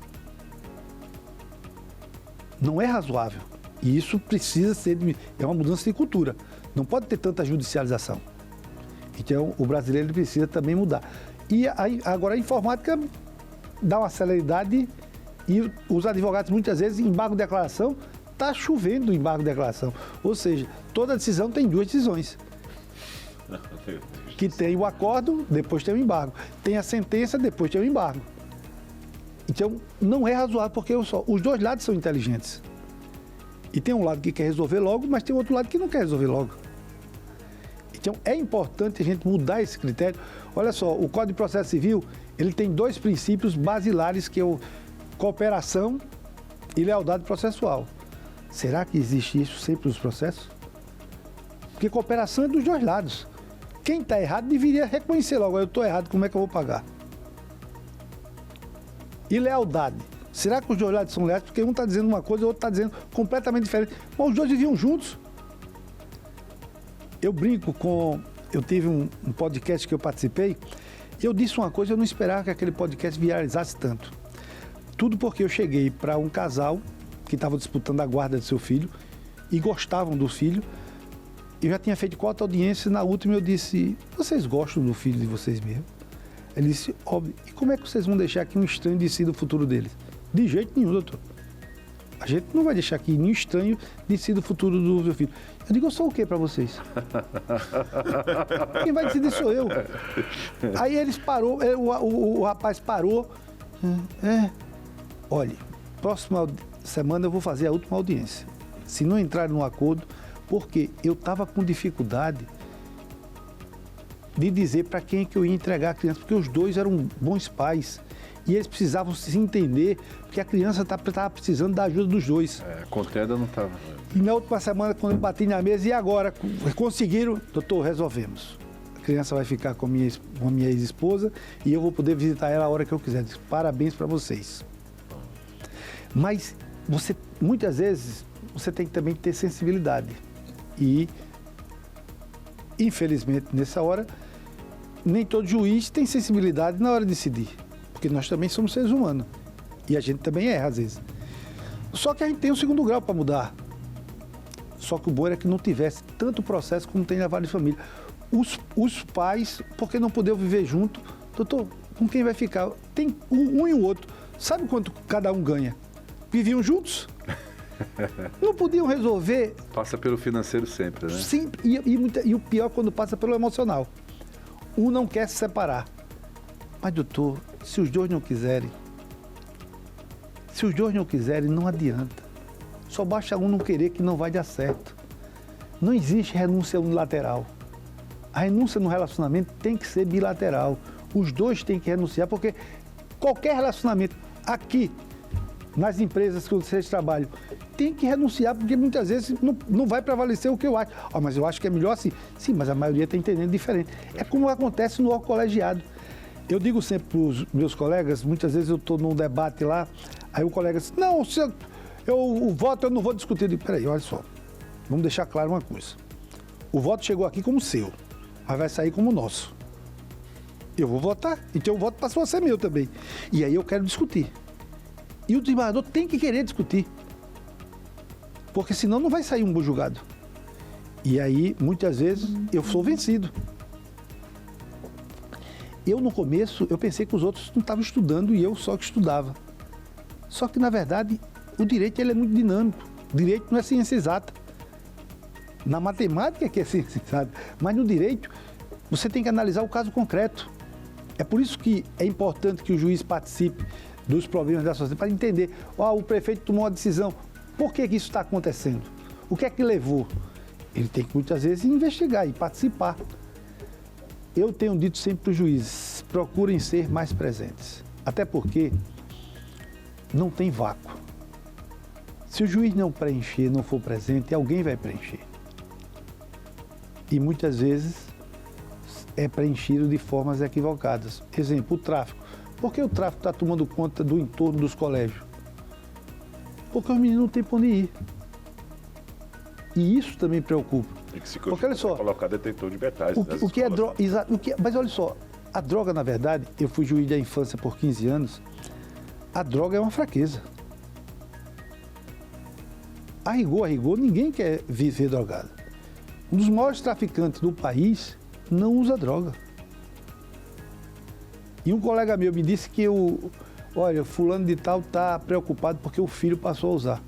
Não é razoável. E isso precisa ser... É uma mudança de cultura. Não pode ter tanta judicialização. Então, o brasileiro precisa também mudar. E agora a informática dá uma celeridade e os advogados, muitas vezes, embargo de declaração, está chovendo embargo de declaração. Ou seja, toda decisão tem duas decisões. Que tem o acordo, depois tem o embargo. Tem a sentença, depois tem o embargo. Então, não é razoável, porque os dois lados são inteligentes. E tem um lado que quer resolver logo, mas tem outro lado que não quer resolver logo. Então, é importante a gente mudar esse critério. Olha só, o Código de Processo Civil, ele tem dois princípios basilares, que é o cooperação e lealdade processual. Será que existe isso sempre nos processos? Porque cooperação é dos dois lados. Quem está errado deveria reconhecer logo, eu estou errado, como é que eu vou pagar? E lealdade. Será que os dois lados são leais? Porque um está dizendo uma coisa e o outro está dizendo completamente diferente. Mas os dois viviam juntos. Eu brinco com... Eu tive um podcast que eu participei e eu disse uma coisa, eu não esperava que aquele podcast viralizasse tanto. Tudo porque eu cheguei para um casal que estava disputando a guarda do seu filho e gostavam do filho. Eu já tinha feito 4 audiências, na última eu disse, vocês gostam do filho de vocês mesmo? Ele disse, óbvio. E como é que vocês vão deixar que um estranho decida o futuro deles? De jeito nenhum, doutor. A gente não vai deixar que nenhum estranho decida o futuro do meu filho. Eu digo, eu sou o quê para vocês? Quem vai decidir sou eu. Aí eles parou, o rapaz parou. Olha, próxima semana eu vou fazer a última audiência. Se não entrar num acordo, porque eu estava com dificuldade de dizer para quem é que eu ia entregar a criança, porque os dois eram bons pais. E eles precisavam se entender, porque a criança estava precisando da ajuda dos dois. A contenda não estava. E na última semana, quando eu bati na mesa, e agora? Conseguiram? Doutor, resolvemos. A criança vai ficar com a minha ex-esposa e eu vou poder visitar ela a hora que eu quiser. Parabéns para vocês. Mas muitas vezes, você tem que também ter sensibilidade. E, infelizmente, nessa hora, nem todo juiz tem sensibilidade na hora de decidir. Porque nós também somos seres humanos. E a gente também erra, às vezes. Só que a gente tem um segundo grau para mudar. Só que o bom era que não tivesse tanto processo como tem na Vara de Família. Os pais, porque não podiam viver junto, doutor, com quem vai ficar? Tem um e o outro. Sabe quanto cada um ganha? Viviam juntos? Não podiam resolver. Passa pelo financeiro sempre, né? Sempre. E o pior quando passa pelo emocional. Um não quer se separar. Mas, doutor, se os dois não quiserem, não adianta. Só basta um não querer que não vai dar certo. Não existe renúncia unilateral. A renúncia no relacionamento tem que ser bilateral. Os dois têm que renunciar, porque qualquer relacionamento aqui, nas empresas que vocês trabalham, tem que renunciar, porque muitas vezes não vai prevalecer o que eu acho. Mas eu acho que é melhor assim. Sim, mas a maioria está entendendo diferente. É como acontece no colegiado. Eu digo sempre para os meus colegas, muitas vezes eu estou num debate lá, aí o colega diz, não, o voto eu não vou discutir. Eu digo, peraí, olha só, vamos deixar claro uma coisa. O voto chegou aqui como seu, mas vai sair como nosso. Eu vou votar, então o voto passou a ser meu também. E aí eu quero discutir. E o desembargador tem que querer discutir. Porque senão não vai sair um bom julgado. E aí, muitas vezes, eu sou vencido. Eu, no começo, eu pensei que os outros não estavam estudando e eu só que estudava. Só que, na verdade, o direito ele é muito dinâmico. O direito não é ciência exata. Na matemática que é ciência exata. Mas no direito, você tem que analisar o caso concreto. É por isso que é importante que o juiz participe dos problemas da sociedade, para entender, o prefeito tomou uma decisão, por que isso está acontecendo? O que é que levou? Ele tem que, muitas vezes, investigar e participar. Eu tenho dito sempre para os juízes, procurem ser mais presentes. Até porque não tem vácuo. Se o juiz não preencher, não for presente, alguém vai preencher. E muitas vezes é preenchido de formas equivocadas. Exemplo, o tráfico. Por que o tráfico está tomando conta do entorno dos colégios? Porque os meninos não têm para onde ir. E isso também preocupa. E que se porque, olha só, colocar detetor de metais. O que é droga? Mas olha só, a droga, na verdade, eu fui juiz da infância por 15 anos, a droga é uma fraqueza. A rigor, ninguém quer viver drogado. Um dos maiores traficantes do país não usa droga. E um colega meu me disse que olha, fulano de tal está preocupado porque o filho passou a usar.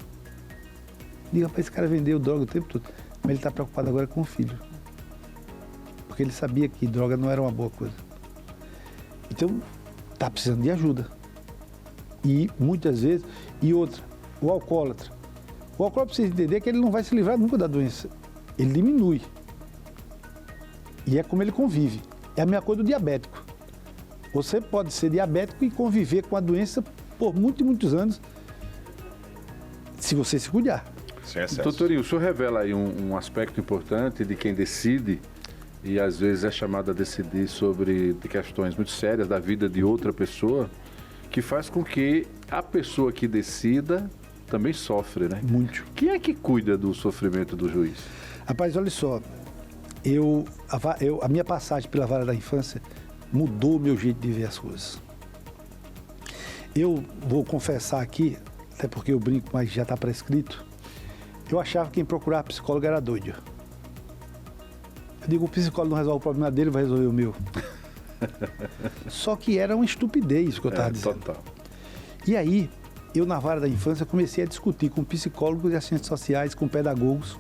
Diga para esse cara vendeu droga o tempo todo. Mas ele está preocupado agora com o filho. Porque ele sabia que droga não era uma boa coisa. Então, está precisando de ajuda. E muitas vezes, o alcoólatra. O alcoólatra precisa entender que ele não vai se livrar nunca da doença. Ele diminui. E é como ele convive. É a mesma coisa do diabético. Você pode ser diabético e conviver com a doença por muitos anos, se você se cuidar. Doutorinho, o senhor revela aí um aspecto importante de quem decide, e às vezes é chamado a decidir sobre questões muito sérias da vida de outra pessoa, que faz com que a pessoa que decida também sofre, né? Muito. Quem é que cuida do sofrimento do juiz? Rapaz, olha só, a minha passagem pela vara da infância mudou o meu jeito de ver as coisas. Eu vou confessar aqui, até porque eu brinco, mas já está prescrito, eu achava que quem procurava psicólogo era doido. Eu digo, o psicólogo não resolve o problema dele, vai resolver o meu. Só que era uma estupidez o que eu estava dizendo. Total. E aí, eu na vara da infância comecei a discutir com psicólogos e assistentes sociais, com pedagogos.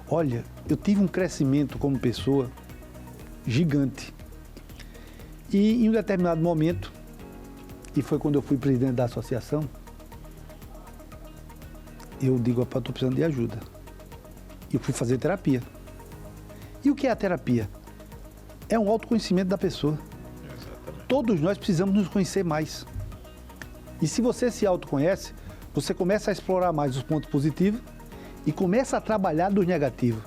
Olha, eu tive um crescimento como pessoa gigante. E em um determinado momento, e foi quando eu fui presidente da associação, eu digo, estou precisando de ajuda. E eu fui fazer terapia. E o que é a terapia? É um autoconhecimento da pessoa. Exatamente. Todos nós precisamos nos conhecer mais. E se você se autoconhece, você começa a explorar mais os pontos positivos e começa a trabalhar dos negativos.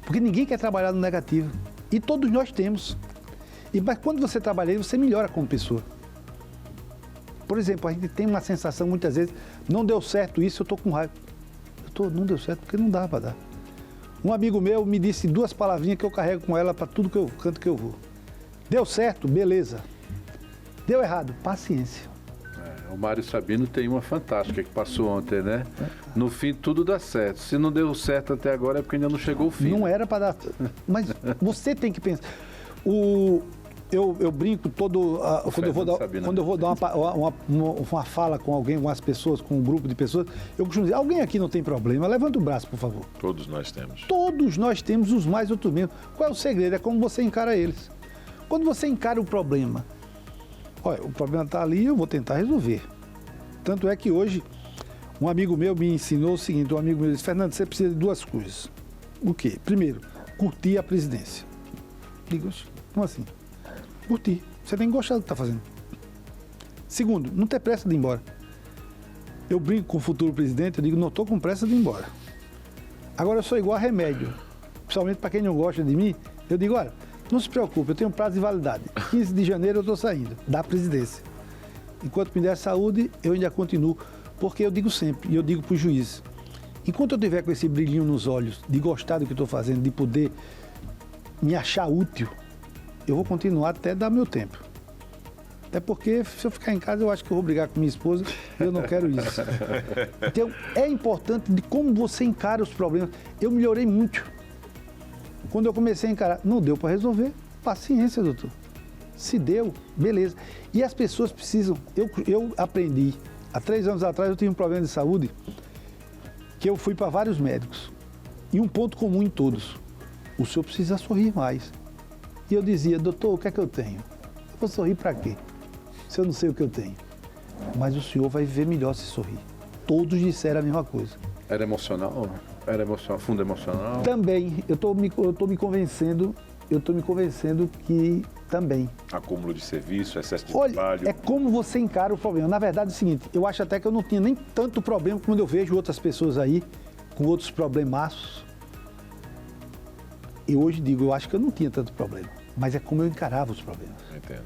Porque ninguém quer trabalhar no negativo. E todos nós temos. Mas quando você trabalha aí, você melhora como pessoa. Por exemplo, a gente tem uma sensação muitas vezes, não deu certo isso, eu estou com raiva. Não deu certo porque não dá para dar. Um amigo meu me disse 2 palavrinhas que eu carrego com ela para tudo que eu canto que eu vou. Deu certo, beleza. Deu errado, paciência. O Mário Sabino tem uma fantástica que passou ontem, né? No fim, tudo dá certo. Se não deu certo até agora é porque ainda não chegou o fim. Não era para dar. Mas você tem que pensar. Eu brinco quando eu vou dar uma fala com alguém, com as pessoas, com um grupo de pessoas, eu costumo dizer, alguém aqui não tem problema, levanta o braço, por favor. Todos nós temos. Todos nós temos, os mais outros menos. Qual é o segredo? É como você encara eles. Quando você encara o problema, olha, o problema está ali, eu vou tentar resolver. Tanto é que hoje, um amigo meu me ensinou o seguinte, um amigo meu disse, Fernando, você precisa de duas coisas. O quê? Primeiro, curtir a presidência. Digo, como assim? Curtir. Você tem que gostar do que está fazendo. Segundo, não ter pressa de ir embora. Eu brinco com o futuro presidente, eu digo, não estou com pressa de ir embora. Agora eu sou igual a remédio. Principalmente para quem não gosta de mim, eu digo, olha, não se preocupe, eu tenho um prazo de validade. 15 de janeiro eu estou saindo da presidência. Enquanto me der saúde, eu ainda continuo. Porque eu digo sempre, e eu digo para os juízes, enquanto eu tiver com esse brilhinho nos olhos, de gostar do que estou fazendo, de poder me achar útil, eu vou continuar até dar meu tempo. Até porque, se eu ficar em casa, eu acho que eu vou brigar com minha esposa e eu não quero isso. Então, é importante de como você encara os problemas. Eu melhorei muito. Quando eu comecei a encarar, não deu para resolver, paciência, doutor. Se deu, beleza. E as pessoas precisam, eu aprendi, há 3 anos atrás eu tive um problema de saúde, que eu fui para vários médicos. E um ponto comum em todos, o senhor precisa sorrir mais. E eu dizia, doutor, o que é que eu tenho? Eu vou sorrir para quê? Se eu não sei o que eu tenho. Mas o senhor vai viver melhor se sorrir. Todos disseram a mesma coisa. Era emocional? Era emocional, fundo emocional? Também, eu tô me convencendo que também. Acúmulo de serviço, excesso de Olha, trabalho. é como você encara o problema. Na verdade é o seguinte, eu acho até que eu não tinha nem tanto problema quando eu vejo outras pessoas aí com outros problemaços. E hoje digo, eu acho que eu não tinha tanto problema, mas é como eu encarava os problemas. Entendo.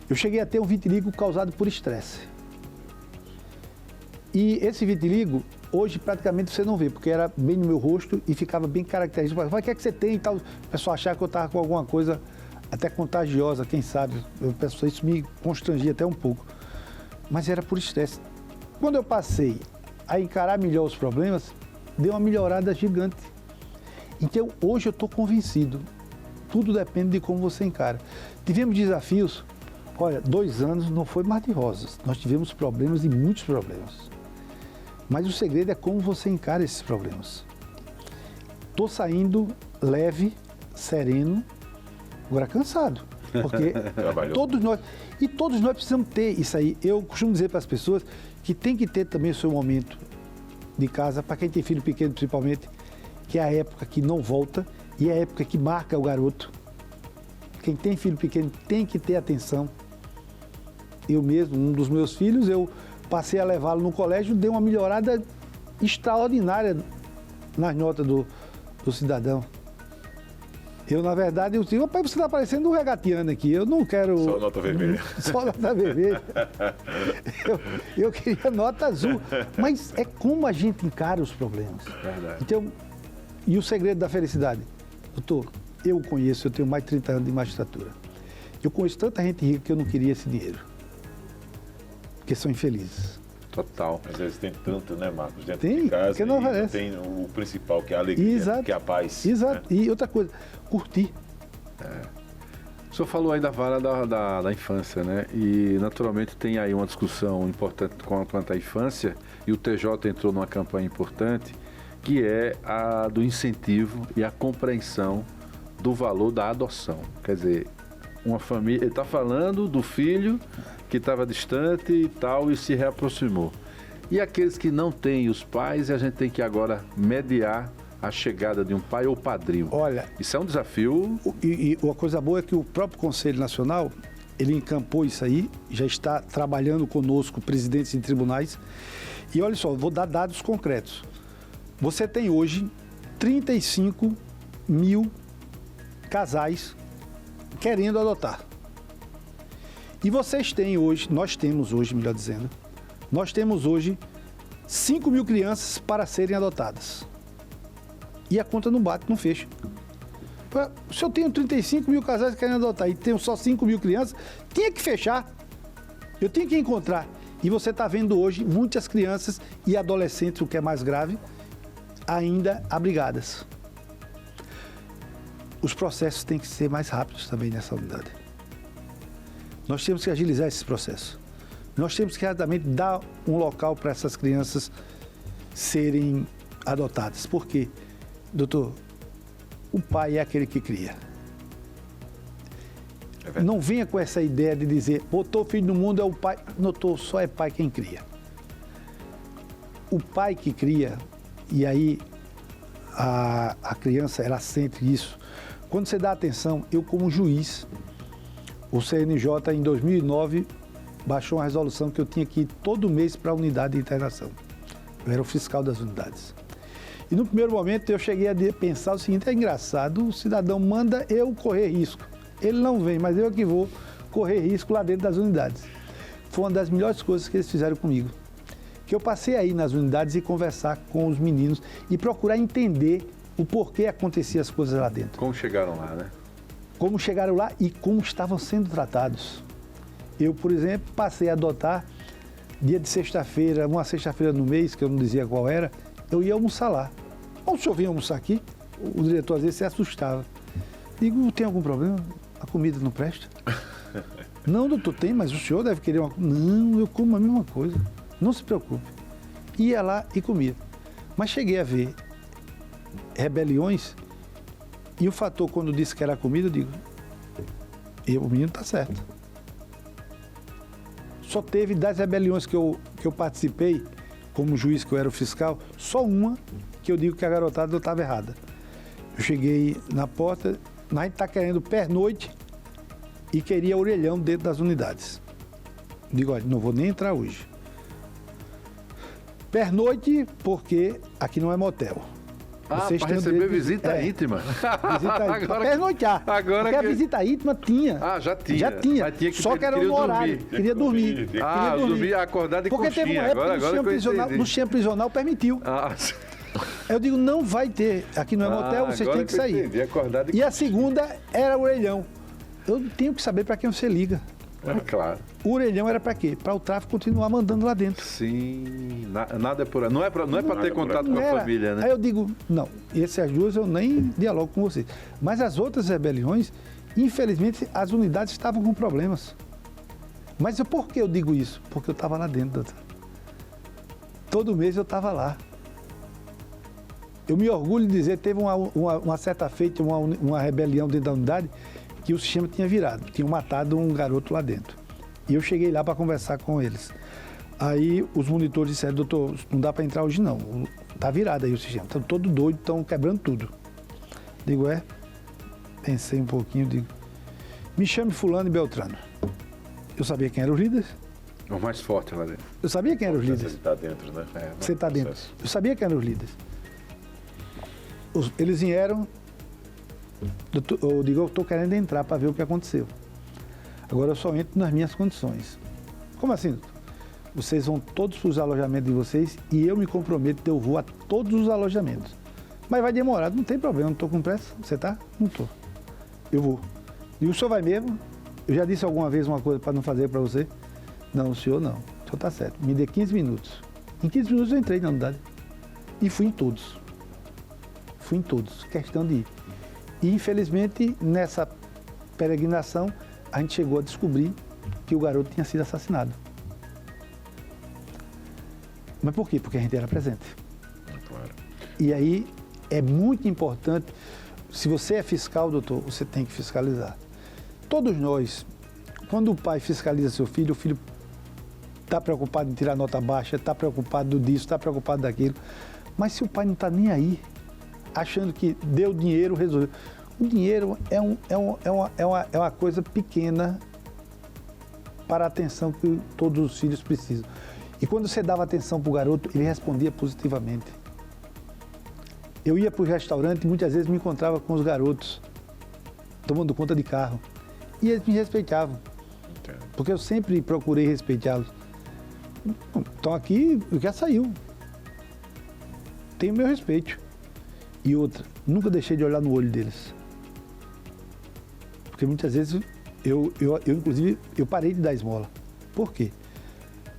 Eu cheguei a ter um vitiligo causado por estresse. E esse vitiligo, hoje praticamente você não vê, porque era bem no meu rosto e ficava bem característico. Mas o que é que você tem e tal? O pessoal achava que eu estava com alguma coisa até contagiosa, quem sabe. Isso me constrangia até um pouco. Mas era por estresse. Quando eu passei a encarar melhor os problemas, deu uma melhorada gigante. Então, hoje eu estou convencido. Tudo depende de como você encara. Tivemos desafios. Olha, 2 anos não foi mar de rosas. Nós tivemos problemas e muitos problemas. Mas o segredo é como você encara esses problemas. Estou saindo leve, sereno, agora cansado. Porque todos nós precisamos ter isso aí. Eu costumo dizer para as pessoas que tem que ter também o seu momento de casa, para quem tem filho pequeno principalmente, que é a época que não volta e é a época que marca o garoto. Quem tem filho pequeno tem que ter atenção. Eu mesmo, um dos meus filhos, eu passei a levá-lo no colégio, deu uma melhorada extraordinária nas notas do cidadão. Eu, na verdade, eu digo, pai, você está parecendo um regatiano aqui, eu não quero... Só nota vermelha. Só nota vermelha. Eu queria nota azul. Mas é como a gente encara os problemas. Verdade. Então, e o segredo da felicidade? Doutor, eu conheço, eu tenho mais de 30 anos de magistratura. Eu conheço tanta gente rica que eu não queria esse dinheiro. Porque são infelizes. Total. Às vezes tem tanto, né, Marcos? Dentro Tem, de casa que não e aparece. tem o principal, que é a alegria, Exato. que é a paz. Exato. Né? E outra coisa, curtir. O senhor falou aí da vara da infância, né? E naturalmente tem aí uma discussão importante quanto à infância, e o TJ entrou numa campanha importante, que é a do incentivo e a compreensão do valor da adoção. Quer dizer, uma família, ele está falando do filho que estava distante e tal e se reaproximou. E aqueles que não têm os pais, a gente tem que agora mediar a chegada de um pai ou padrinho. Olha, isso é um desafio. E uma coisa boa é que o próprio Conselho Nacional, ele encampou isso aí, já está trabalhando conosco, presidentes de tribunais. E olha só, vou dar dados concretos. Você tem hoje 35 mil casais querendo adotar. E vocês têm hoje, nós temos hoje 5 mil crianças para serem adotadas. E a conta não bate, não fecha. Se eu tenho 35 mil casais querendo adotar e tenho só 5 mil crianças, tinha que fechar. Eu tinha que encontrar. E você está vendo hoje muitas crianças e adolescentes, o que é mais grave, ainda abrigadas. Os processos têm que ser mais rápidos também nessa unidade. Nós temos que agilizar esses processos. Nós temos que rapidamente dar um local para essas crianças serem adotadas. Por quê? Doutor, o pai é aquele que cria. Não venha com essa ideia de dizer, botou o filho no mundo, é o pai. Notou, só é pai quem cria. O pai que cria, e aí a criança, ela sente isso. Quando você dá atenção, eu como juiz, o CNJ em 2009 baixou uma resolução que eu tinha que ir todo mês para a unidade de internação. Eu era o fiscal das unidades. E no primeiro momento eu cheguei a pensar o seguinte, é engraçado, o cidadão manda eu correr risco. Ele não vem, mas eu que vou correr risco lá dentro das unidades. Foi uma das melhores coisas que eles fizeram comigo. Que eu passei aí nas unidades e conversar com os meninos e procurar entender o porquê acontecia as coisas lá dentro. Como chegaram lá, né? Como chegaram lá e como estavam sendo tratados. Eu, por exemplo, passei a adotar, dia de sexta-feira, uma sexta-feira no mês, que eu não dizia qual era, eu ia almoçar lá. O senhor vinha almoçar aqui? O diretor às vezes se assustava. Digo, tem algum problema? A comida não presta? Não, doutor, tem, mas o senhor deve querer uma... Não, eu como a mesma coisa. Não se preocupe. Ia lá e comia. Mas cheguei a ver rebeliões e o fator, quando disse que era comida, eu digo, o menino está certo. Só teve 10 rebeliões que eu participei, como juiz que eu era o fiscal, só uma que eu digo que a garotada estava errada. Eu cheguei na porta, a gente está querendo pernoite e queria orelhão dentro das unidades. Digo, olha, não vou nem entrar hoje. Pernoite, porque aqui não é motel. Para receber visita íntima. Visita íntima. Pernoitear. Porque a visita íntima tinha. Já tinha. Já tinha. Só que era no horário. Queria dormir. Dormir acordado e porque conchinha. Teve uma época no chão prisional permitiu. Eu digo, não vai ter. Aqui não é motel, vocês têm que sair. E a segunda era o orelhão. Eu tenho que saber para quem você liga. Claro. O orelhão era para quê? Para o tráfico continuar mandando lá dentro. Sim, nada é por aí. Não é para ter contato com a família, né? Aí eu digo, não, essas duas eu nem dialogo com vocês. Mas as outras rebeliões, infelizmente, as unidades estavam com problemas. Mas por que eu digo isso? Porque eu estava lá dentro, doutor. Todo mês eu estava lá. Eu me orgulho de dizer, teve uma certa feita, uma rebelião dentro da unidade, que o sistema tinha virado, tinham matado um garoto lá dentro. E eu cheguei lá para conversar com eles. Aí os monitores disseram, doutor, não dá para entrar hoje não, tá virado aí o sistema, estão todos doidos, estão quebrando tudo. Digo, pensei um pouquinho, digo, me chame fulano e Beltrano. Eu sabia quem eram os líderes. O mais forte lá dentro. Eu sabia quem eram os líderes. Você está dentro, né? Você está dentro. Eu sabia quem eram os líderes. Eles vieram, eu digo, eu estou querendo entrar para ver o que aconteceu. Agora eu só entro nas minhas condições. Como assim, doutor? Vocês vão todos para os alojamentos de vocês e eu me comprometo que eu vou a todos os alojamentos. Mas vai demorar, não tem problema, não estou com pressa. Você está? Não estou. Eu vou. E o senhor vai mesmo? Eu já disse alguma vez uma coisa para não fazer para você? Não, o senhor não. O senhor está certo. Me dê 15 minutos. Em 15 minutos eu entrei na unidade. E fui em todos. Fui em todos, questão de ir. E, infelizmente, nessa peregrinação, a gente chegou a descobrir que o garoto tinha sido assassinado. Mas por quê? Porque a gente era presente. Claro. E aí, é muito importante, se você é fiscal, doutor, você tem que fiscalizar. Todos nós, quando o pai fiscaliza seu filho, o filho está preocupado em tirar nota baixa, está preocupado disso, está preocupado daquilo. Mas se o pai não está nem aí, achando que deu dinheiro, resolveu. O dinheiro é uma coisa pequena para a atenção que todos os filhos precisam. E quando você dava atenção para o garoto, ele respondia positivamente. Eu ia para o restaurante e muitas vezes me encontrava com os garotos, tomando conta de carro. E eles me respeitavam, porque eu sempre procurei respeitá-los. Estão aqui, já saiu. Tenho meu respeito. E outra, nunca deixei de olhar no olho deles. Porque muitas vezes, inclusive, eu parei de dar esmola. Por quê?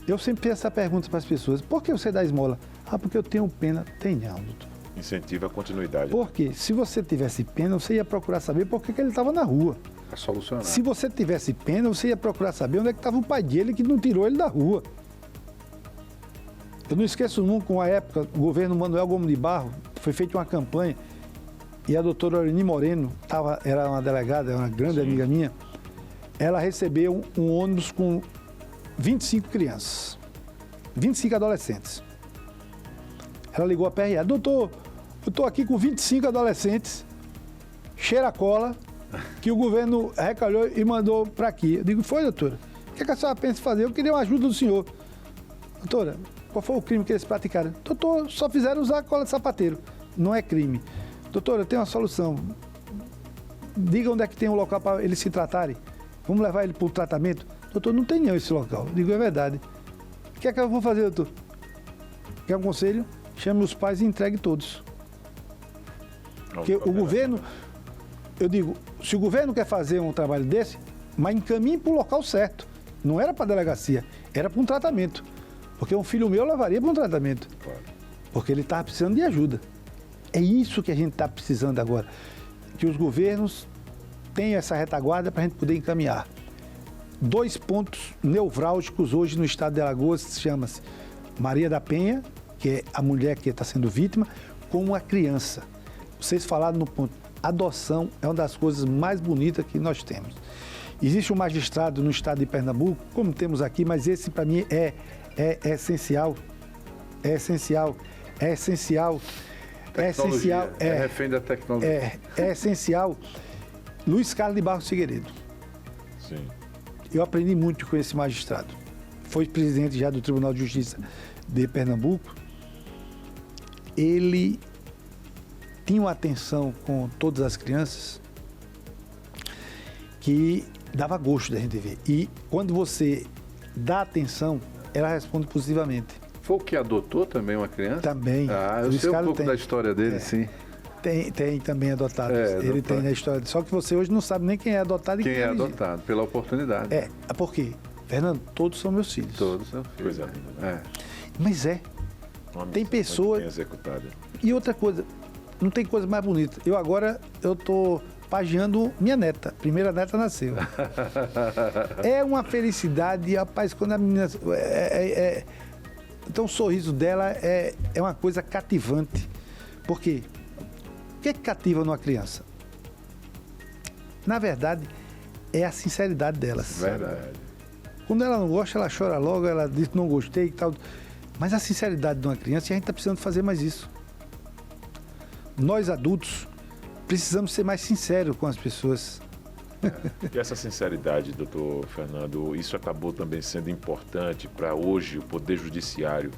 Eu sempre fiz essa pergunta para as pessoas. Por que você dá esmola? Porque eu tenho pena. Tem não, doutor. Incentiva a continuidade. Porque se você tivesse pena, você ia procurar saber por que ele estava na rua. Para solucionar. Se você tivesse pena, você ia procurar saber onde é que estava o pai dele que não tirou ele da rua. Eu não esqueço nunca, uma época, o governo Manuel Gomes de Barro, foi feita uma campanha e a doutora Aureni Moreno, era uma delegada, uma grande amiga minha, ela recebeu um ônibus com 25 crianças, 25 adolescentes. Ela ligou a PRA, doutor, eu estou aqui com 25 adolescentes, cheira a cola, que o governo recalhou e mandou para aqui. Eu digo, foi, doutora? O que a senhora pensa em fazer? Eu queria uma ajuda do senhor. Doutora, qual foi o crime que eles praticaram? Doutor, só fizeram usar cola de sapateiro. Não é crime. Doutora, eu tenho uma solução. Diga onde é que tem um local para eles se tratarem. Vamos levar ele para o tratamento? Doutor, não tem nenhum esse local. Eu digo, é verdade. O que é que eu vou fazer, doutor? Quer um conselho? Chame os pais e entregue todos. Porque o governo, eu digo, se o governo quer fazer um trabalho desse, mas encaminhe para o local certo. Não era para a delegacia, era para um tratamento. Porque um filho meu levaria para um tratamento. Porque ele estava precisando de ajuda. É isso que a gente está precisando agora. Que os governos tenham essa retaguarda para a gente poder encaminhar. 2 pontos nevrálgicos hoje no estado de Alagoas, chama-se Maria da Penha, que é a mulher que está sendo vítima, com a criança. Vocês falaram no ponto, adoção é uma das coisas mais bonitas que nós temos. Existe um magistrado no estado de Pernambuco, como temos aqui, mas esse para mim é essencial. É essencial. É essencial. É essencial. É refém da tecnologia. É essencial. Luiz Carlos de Barros Figueiredo. Sim. Eu aprendi muito com esse magistrado. Foi presidente já do Tribunal de Justiça de Pernambuco. Ele tinha uma atenção com todas as crianças que dava gosto da gente ver. E quando você dá atenção, ela responde positivamente. Foi o que adotou também uma criança? Também. Eu sei um pouco da história dele, sim. Tem também adotados. Ele tem na história. Só que você hoje não sabe nem quem é adotado e quem é adotado, pela oportunidade. Por quê? Fernando, todos são meus filhos. Todos são filhos. Coisa linda. Mas tem pessoas... Bem executada. E outra coisa, não tem coisa mais bonita. Eu estou pageando minha neta. Primeira neta nasceu. É uma felicidade, rapaz, quando a menina... Então o sorriso dela é uma coisa cativante. Por quê? O que é que cativa numa criança? Na verdade, é a sinceridade delas. Verdade. Quando ela não gosta, ela chora logo, ela diz que não gostei e tal. Mas a sinceridade de uma criança, a gente está precisando fazer mais isso. Nós adultos precisamos ser mais sinceros com as pessoas. E essa sinceridade, doutor Fernando, isso acabou também sendo importante para hoje o Poder Judiciário.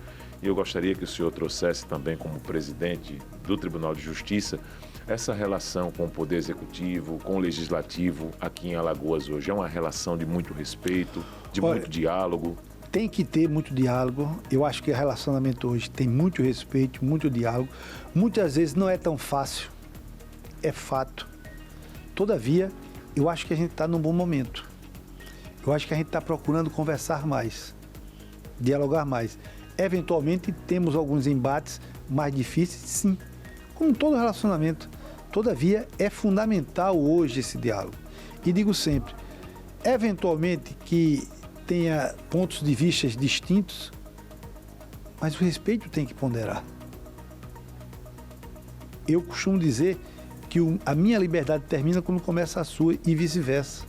E eu gostaria que o senhor trouxesse também, como presidente do Tribunal de Justiça, essa relação com o Poder Executivo, com o Legislativo aqui em Alagoas hoje. É uma relação de muito respeito, de muito diálogo. Tem que ter muito diálogo. Eu acho que o relacionamento hoje tem muito respeito, muito diálogo. Muitas vezes não é tão fácil, é fato. Todavia, eu acho que a gente está num bom momento. Eu acho que a gente está procurando conversar mais, dialogar mais. Eventualmente, temos alguns embates mais difíceis, sim, como todo relacionamento. Todavia, é fundamental hoje esse diálogo. E digo sempre, eventualmente que tenha pontos de vista distintos, mas o respeito tem que ponderar. Eu costumo dizer que a minha liberdade termina quando começa a sua e vice-versa.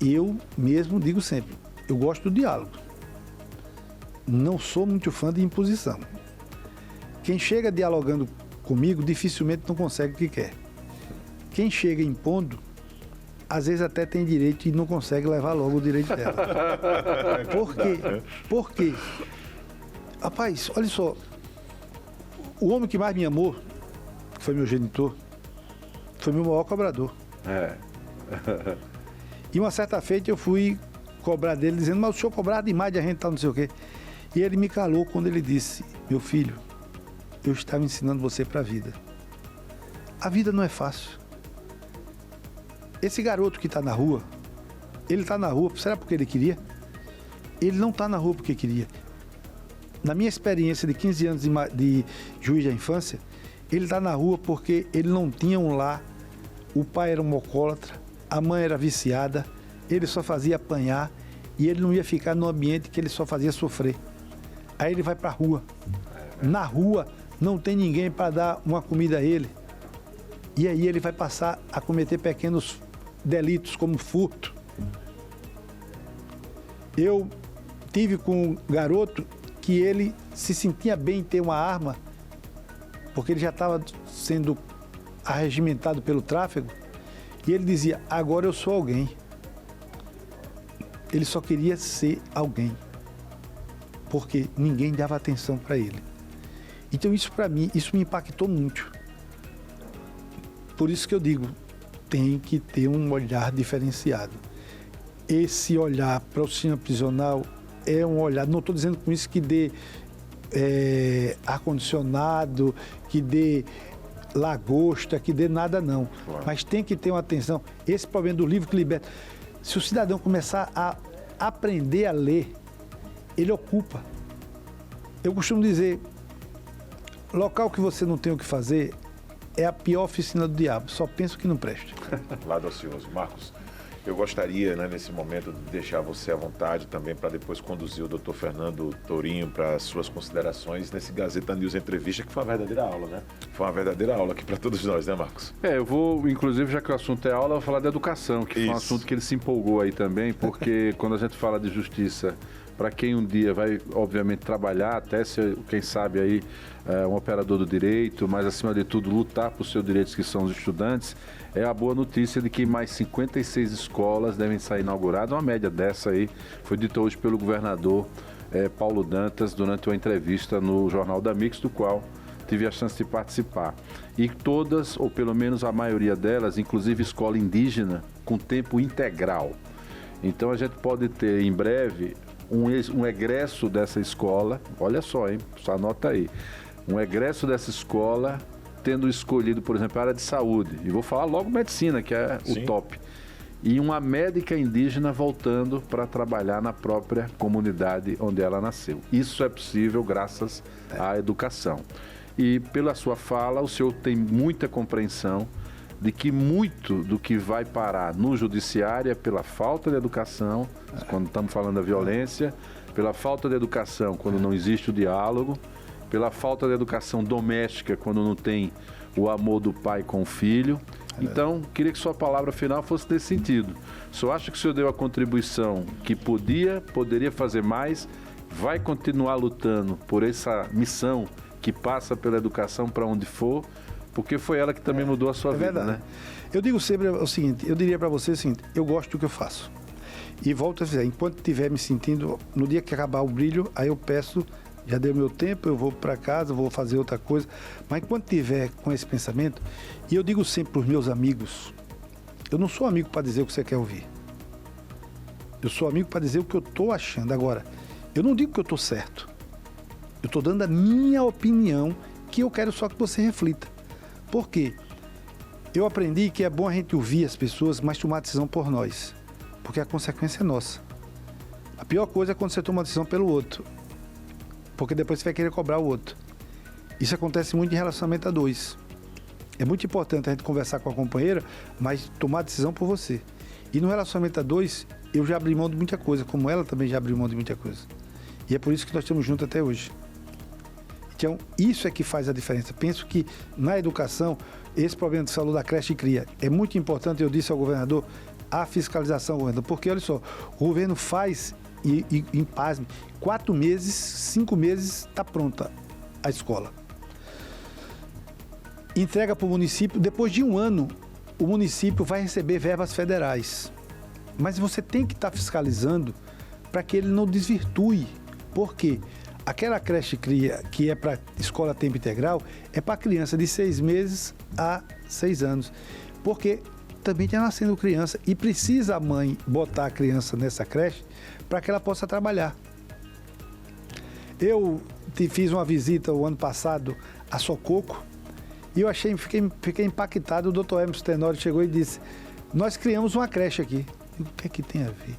Eu mesmo digo sempre, eu gosto do diálogo. Não sou muito fã de imposição. Quem chega dialogando comigo dificilmente não consegue o que quer. Quem chega impondo, às vezes até tem direito e não consegue levar logo o direito dela. Por quê? Por quê? Rapaz, olha só, o homem que mais me amou, que foi meu genitor, foi meu maior cobrador. E uma certa feita eu fui cobrar dele, dizendo, mas o senhor cobrava demais de a gente, tal, não sei o quê. E ele me calou quando ele disse, meu filho, eu estava ensinando você para a vida. A vida não é fácil. Esse garoto que está na rua, ele está na rua, será porque ele queria? Ele não está na rua porque queria. Na minha experiência de 15 anos de juiz da infância, ele está na rua porque ele não tinha um lar, o pai era um alcoólatra, a mãe era viciada, ele só fazia apanhar e ele não ia ficar num ambiente que ele só fazia sofrer. Aí ele vai para a rua. Na rua não tem ninguém para dar uma comida a ele. E aí ele vai passar a cometer pequenos delitos como furto. Eu tive com um garoto que ele se sentia bem em ter uma arma, porque ele já estava sendo arregimentado pelo tráfego, e ele dizia, agora eu sou alguém. Ele só queria ser alguém, porque ninguém dava atenção para ele. Então isso para mim, isso me impactou muito. Por isso que eu digo, tem que ter um olhar diferenciado. Esse olhar para o sistema prisional é um olhar, não estou dizendo com isso que dê ar-condicionado, que dê lagosta, que dê nada não. Claro. Mas tem que ter uma atenção. Esse problema do livro que liberta. Se o cidadão começar a aprender a ler, ele ocupa. Eu costumo dizer, local que você não tem o que fazer é a pior oficina do diabo, só penso que não preste. Lado ocioso. Marcos, eu gostaria, né, nesse momento, de deixar você à vontade também para depois conduzir o Dr. Fernando Tourinho para as suas considerações nesse Gazeta News Entrevista, que foi uma verdadeira aula, né? Foi uma verdadeira aula aqui para todos nós, né, Marcos? Eu vou, inclusive, já que o assunto é aula, eu vou falar de educação, que foi um assunto que ele se empolgou aí também, porque quando a gente fala de justiça, para quem um dia vai, obviamente, trabalhar, até ser, quem sabe aí, um operador do direito, mas, acima de tudo, lutar por seus direitos, que são os estudantes, é a boa notícia de que mais 56 escolas devem ser inauguradas. Uma média dessa aí foi dita hoje pelo governador Paulo Dantas durante uma entrevista no Jornal da Mix, do qual tive a chance de participar. E todas, ou pelo menos a maioria delas, inclusive escola indígena, com tempo integral. Então a gente pode ter em breve um egresso dessa escola, olha só, hein? Só anota aí. Um egresso dessa escola tendo escolhido, por exemplo, a área de saúde. E vou falar logo medicina, que é Sim. o top. E uma médica indígena voltando para trabalhar na própria comunidade onde ela nasceu. Isso é possível graças à educação. E pela sua fala, o senhor tem muita compreensão de que muito do que vai parar no judiciário é pela falta de educação, quando estamos falando da violência, pela falta de educação quando não existe o diálogo, pela falta de educação doméstica quando não tem o amor do pai com o filho. Então, queria que sua palavra final fosse nesse sentido. O senhor acha que o senhor deu a contribuição que poderia fazer mais, vai continuar lutando por essa missão que passa pela educação para onde for, porque foi ela que também mudou a sua vida, verdade, né? Eu digo sempre o seguinte, eu diria para você o seguinte, eu gosto do que eu faço. E volto a dizer, enquanto estiver me sentindo, no dia que acabar o brilho, aí eu peço, já deu meu tempo, eu vou para casa, vou fazer outra coisa. Mas enquanto estiver com esse pensamento, e eu digo sempre para os meus amigos, eu não sou amigo para dizer o que você quer ouvir. Eu sou amigo para dizer o que eu estou achando. Agora, eu não digo que eu estou certo. Eu estou dando a minha opinião, que eu quero só que você reflita. Por quê? Eu aprendi que é bom a gente ouvir as pessoas, mas tomar decisão por nós. Porque a consequência é nossa. A pior coisa é quando você toma uma decisão pelo outro. Porque depois você vai querer cobrar o outro. Isso acontece muito em relacionamento a dois. É muito importante a gente conversar com a companheira, mas tomar decisão por você. E no relacionamento a dois, eu já abri mão de muita coisa, como ela também já abriu mão de muita coisa. E é por isso que nós estamos juntos até hoje. Então, isso é que faz a diferença. Penso que na educação, esse problema que você falou da creche e cria, é muito importante, eu disse ao governador, a fiscalização, governador, porque olha só, o governo faz, em pasme, 4 meses, 5 meses, está pronta a escola. Entrega para o município, depois de 1 ano, o município vai receber verbas federais. Mas você tem que estar fiscalizando para que ele não desvirtue. Por quê? Aquela creche cria, que é para escola a tempo integral, é para criança de 6 meses a 6 anos. Porque também está nascendo criança e precisa a mãe botar a criança nessa creche para que ela possa trabalhar. Eu fiz uma visita o ano passado a Sococo e eu fiquei impactado. O doutor Hermes Tenório chegou e disse, nós criamos uma creche aqui. O que é que tem a ver?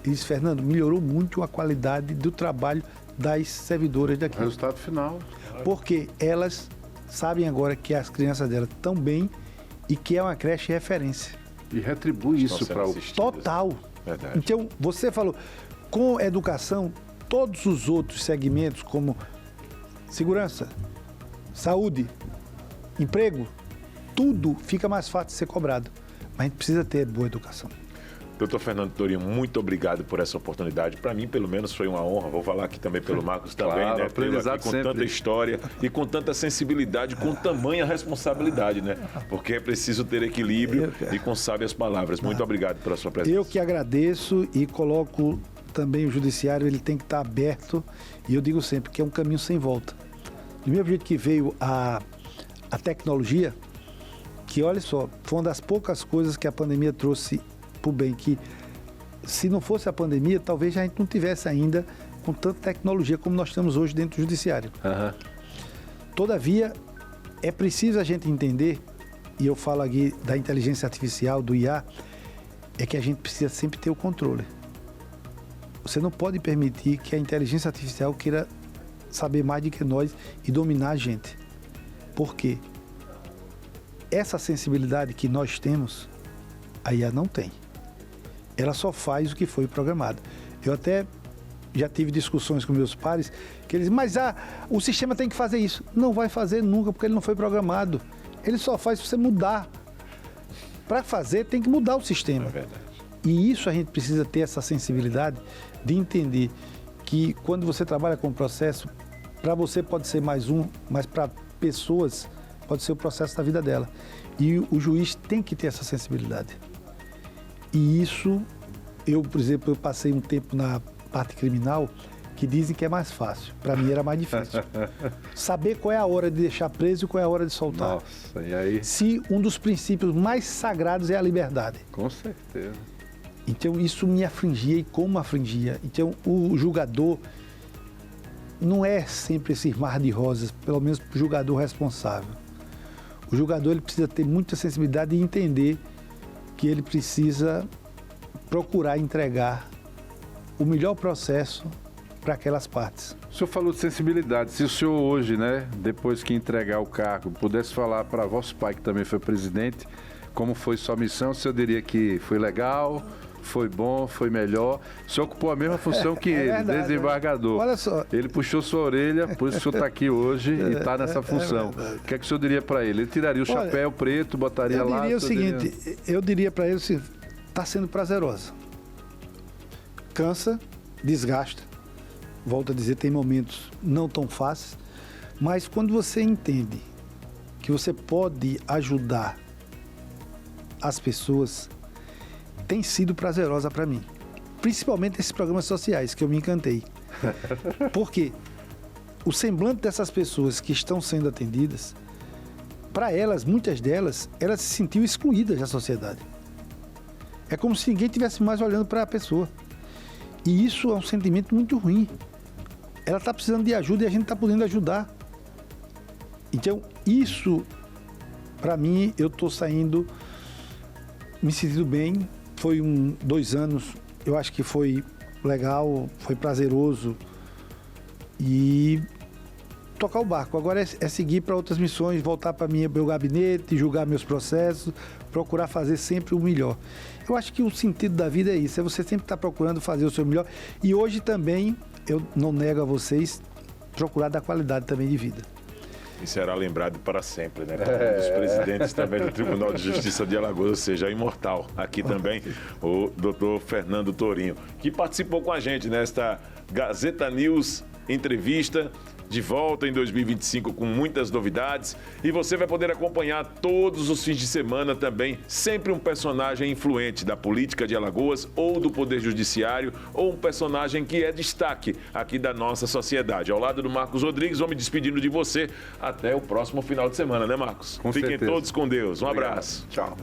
Ele disse, Fernando, melhorou muito a qualidade do trabalho das servidoras daqui. Resultado final. Porque elas sabem agora que as crianças delas estão bem e que é uma creche referência. E retribui isso para o... Total. Verdade. Então, você falou, com educação, todos os outros segmentos, como segurança, saúde, emprego, tudo fica mais fácil de ser cobrado. Mas a gente precisa ter boa educação. Doutor Fernando Torinho, muito obrigado por essa oportunidade. Para mim, pelo menos, foi uma honra. Vou falar aqui também pelo Marcos também, claro, né? Aprendizado com sempre. tanta história e com tanta sensibilidade, com tamanha responsabilidade, né? Porque é preciso ter equilíbrio e com sábias palavras. Muito obrigado pela sua presença. Eu que agradeço e coloco também o judiciário, ele tem que estar aberto, e eu digo sempre que é um caminho sem volta. Do mesmo jeito que veio a tecnologia, que olha só, foi uma das poucas coisas que a pandemia trouxe para o bem, que se não fosse a pandemia, talvez a gente não tivesse ainda com tanta tecnologia como nós temos hoje dentro do judiciário. Uhum. Todavia, é preciso a gente entender, e eu falo aqui da inteligência artificial, do IA, é que a gente precisa sempre ter o controle. Você não pode permitir que a inteligência artificial queira saber mais do que nós e dominar a gente. Por quê? Essa sensibilidade que nós temos, a IA não tem. Ela só faz o que foi programado. Eu até já tive discussões com meus pares, que eles dizem, mas o sistema tem que fazer isso. Não vai fazer nunca, porque ele não foi programado. Ele só faz se você mudar. Para fazer, tem que mudar o sistema. É verdade. E isso a gente precisa ter essa sensibilidade de entender que quando você trabalha com o processo, para você pode ser mais um, mas para pessoas pode ser o processo da vida dela. E o juiz tem que ter essa sensibilidade. E isso, por exemplo, eu passei um tempo na parte criminal que dizem que é mais fácil. Para mim era mais difícil. Saber qual é a hora de deixar preso e qual é a hora de soltar. Nossa, e aí? Se um dos princípios mais sagrados é a liberdade. Com certeza. Então isso me afligia e como afligia. Então o julgador não é sempre esse mar de rosas, pelo menos para o julgador responsável. O julgador ele precisa ter muita sensibilidade e entender que ele precisa procurar entregar o melhor processo para aquelas partes. O senhor falou de sensibilidade. Se o senhor hoje, né, depois que entregar o cargo, pudesse falar para vosso pai, que também foi presidente, como foi sua missão, o senhor diria que foi legal, foi bom, foi melhor. O senhor ocupou a mesma função que ele, verdade, desembargador. Olha só. Ele puxou sua orelha, por isso que o senhor está aqui hoje e está nessa função. O que é que o senhor diria para ele? Ele tiraria o chapéu preto, botaria lá? Eu diria o seguinte, eu diria para ele assim, está sendo prazerosa. Cansa, desgasta. Volto a dizer, tem momentos não tão fáceis, mas quando você entende que você pode ajudar as pessoas, tem sido prazerosa para mim. Principalmente esses programas sociais, que eu me encantei. Porque o semblante dessas pessoas que estão sendo atendidas, para elas, muitas delas, elas se sentiam excluídas da sociedade. É como se ninguém estivesse mais olhando para a pessoa. E isso é um sentimento muito ruim. Ela está precisando de ajuda e a gente está podendo ajudar. Então, isso, para mim, eu estou saindo, me sentindo bem. Foi 2 anos, eu acho que foi legal, foi prazeroso. E tocar o barco. Agora é seguir para outras missões, voltar para meu gabinete, julgar meus processos, procurar fazer sempre o melhor. Eu acho que o sentido da vida é isso, é você sempre estar procurando fazer o seu melhor. E hoje também, eu não nego a vocês, procurar dar qualidade também de vida. E será lembrado para sempre, né? Como um dos presidentes também do Tribunal de Justiça de Alagoas, ou seja, imortal. Aqui também o doutor Fernando Torinho, que participou com a gente nesta Gazeta News entrevista, de volta em 2025 com muitas novidades, e você vai poder acompanhar todos os fins de semana também, sempre um personagem influente da política de Alagoas ou do Poder Judiciário, ou um personagem que é destaque aqui da nossa sociedade. Ao lado do Marcos Rodrigues, vou me despedindo de você até o próximo final de semana, né, Marcos? Com Fiquem certeza. todos com Deus. Um Obrigado. abraço. Tchau.